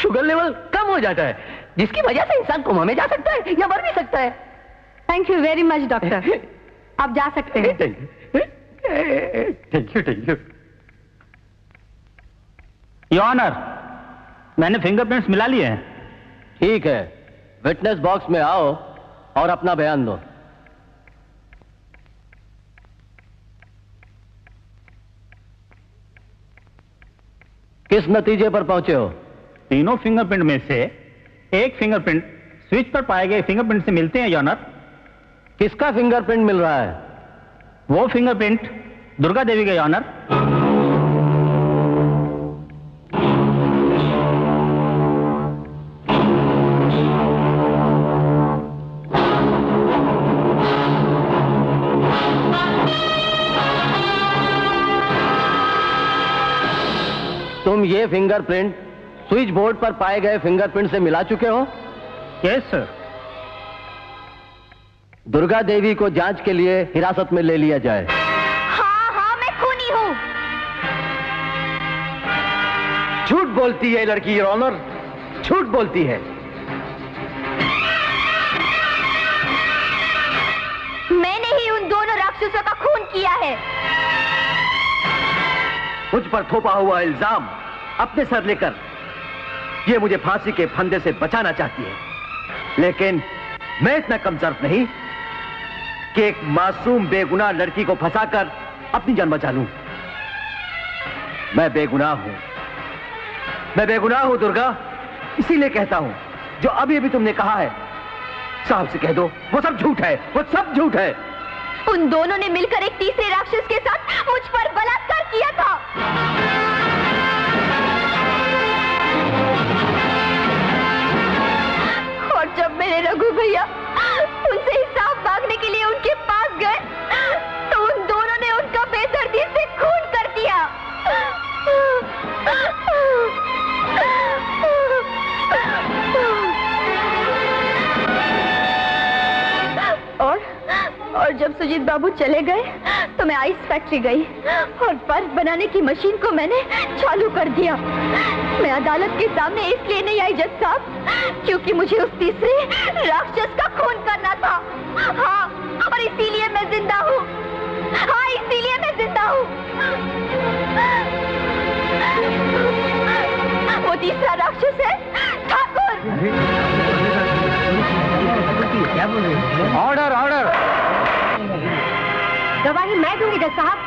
शुगर लेवल कम हो जाता है, जिसकी वजह से इंसान कोमा में जा सकता है या मर भी सकता है। Thank you very much doctor, आप जा सकते हैं। Thank you. योर ऑनर, मैंने फिंगरप्रिंट्स मिला लिए हैं। ठीक है, विटनेस बॉक्स में आओ और अपना बयान दो। किस नतीजे पर पहुंचे हो? तीनों फिंगरप्रिंट में से एक फिंगरप्रिंट स्विच पर पाए गए फिंगरप्रिंट से मिलते हैं योर ऑनर। किसका फिंगरप्रिंट मिल रहा है? वो फिंगरप्रिंट दुर्गा देवी का योर ऑनर। तुम ये फिंगरप्रिंट स्विच बोर्ड पर पाए गए फिंगरप्रिंट से मिला चुके हो? Yes sir. दुर्गा देवी को जांच के लिए हिरासत में ले लिया जाए। हाँ, मैं खूनी हूँ। झूठ बोलती है लड़की योर ऑनर, झूठ बोलती है। मैंने ही उन दोनों राक्षसों का खून किया है। मुझ पर थोपा हुआ इल्जाम अपने सर लेकर ये मुझे फांसी के फंदे से बचाना चाहती है, लेकिन मैं इतना कमजोर नहीं कि एक मासूम बेगुनाह लड़की को फंसाकर अपनी जान बचा लूं। मैं बेगुनाह हूं दुर्गा, इसीलिए कहता हूं जो अभी अभी तुमने कहा है साहब से कह दो, वो सब झूठ है, वो सब झूठ है। उन दोनों ने मिलकर एक तीसरे राक्षस के साथ मुझ पर बलात्कार किया था। और जब मेरे रघु भैया उनसे हिसाब मांगने के लिए उनके पास गए तो उन दोनों ने उनका बेदर्दी से खून कर दिया। और जब सुजीत बाबू चले गए तो मैं आइस फैक्ट्री गई और बर्फ बनाने की मशीन को मैंने चालू कर दिया। मैं अदालत के सामने इसलिए नहीं आई जज साहब क्योंकि मुझे उस तीसरे राक्षस का खून करना था। हाँ, और इसीलिए मैं जिंदा हूँ। हाँ, इसीलिए मैं जिंदा हूँ। वो तीसरा राक्षस है ठाकुर। ऑर्डर। गवाही मैं दूंगी जज साहब,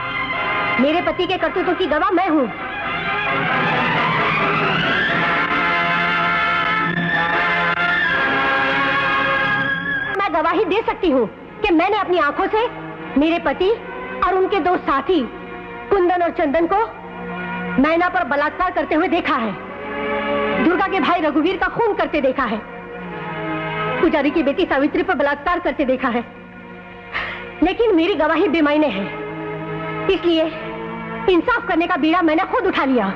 मेरे पति के करतूतों की गवाह मैं हूँ। मैं गवाही दे सकती हूँ कि मैंने अपनी आंखों से मेरे पति और उनके दो साथी कुंदन और चंदन को मैना पर बलात्कार करते हुए देखा है, दुर्गा के भाई रघुवीर का खून करते देखा है, पुजारी की बेटी सावित्री पर बलात्कार करते देखा है। लेकिन मेरी गवाही बेमायने है, इसलिए इंसाफ करने का बीड़ा मैंने खुद उठा लिया।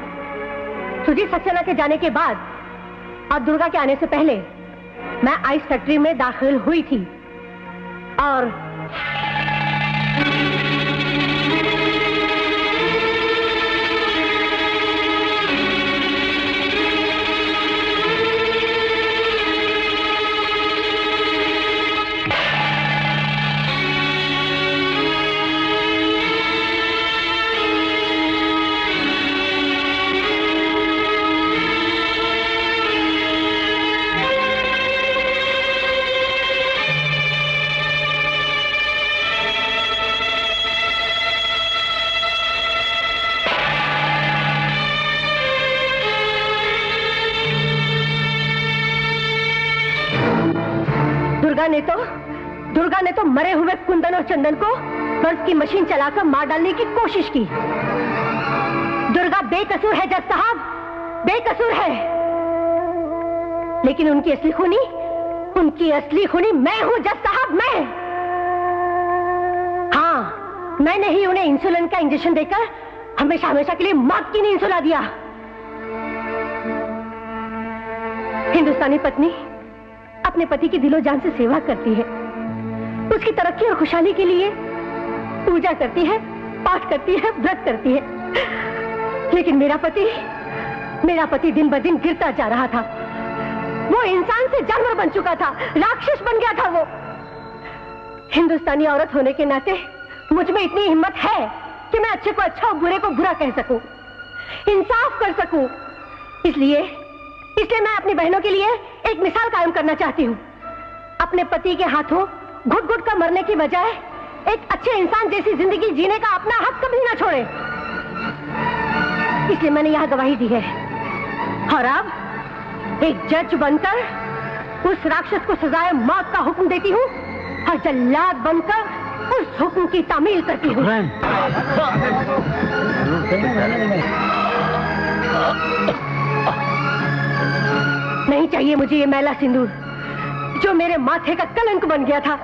सुजीत सक्सेना के जाने के बाद और दुर्गा के आने से पहले मैं आइस फैक्ट्री में दाखिल हुई थी और दुर्गा ने तो मरे हुए कुंदन और चंदन को बर्फ की मशीन चलाकर मार डालने की कोशिश की। दुर्गा बेकसूर है जज साहब, बेकसूर है। लेकिन उनकी असली खूनी मैं हूं जज साहब, मैं। हाँ, मैंने ही उन्हें इंसुलिन का इंजेक्शन देकर हमेशा हमेशा के लिए मौत की नींद सुला दिया। हिंदुस्तानी पत्नी अपने पति की दिलो जान से सेवा करती है, उसकी तरक्की और खुशहाली के लिए पूजा करती है, पाठ करती है, व्रत करती है। लेकिन मेरा पति दिन ब दिन गिरता जा रहा था। वो इंसान से जानवर बन चुका था, राक्षस बन गया था वो। हिंदुस्तानी औरत होने के नाते मुझ में इतनी हिम्मत है कि मैं अच्छे को अच्छा और बुरे को बुरा कह सकूं, इंसाफ कर सकूं। इसलिए मैं अपनी बहनों के लिए एक मिसाल कायम करना चाहती हूँ। अपने पति के हाथों घुट घुट कर मरने की बजाय एक अच्छे इंसान जैसी जिंदगी जीने का अपना हक कभी ना छोड़े। इसलिए मैंने यहाँ गवाही दी है। और अब एक जज बनकर उस राक्षस को सजाए मौत का हुक्म देती हूँ और जल्लाद बनकर उस हुक्म की तामील करती हूँ। नहीं चाहिए मुझे ये मैला सिंदूर जो मेरे माथे का कलंक बन गया था।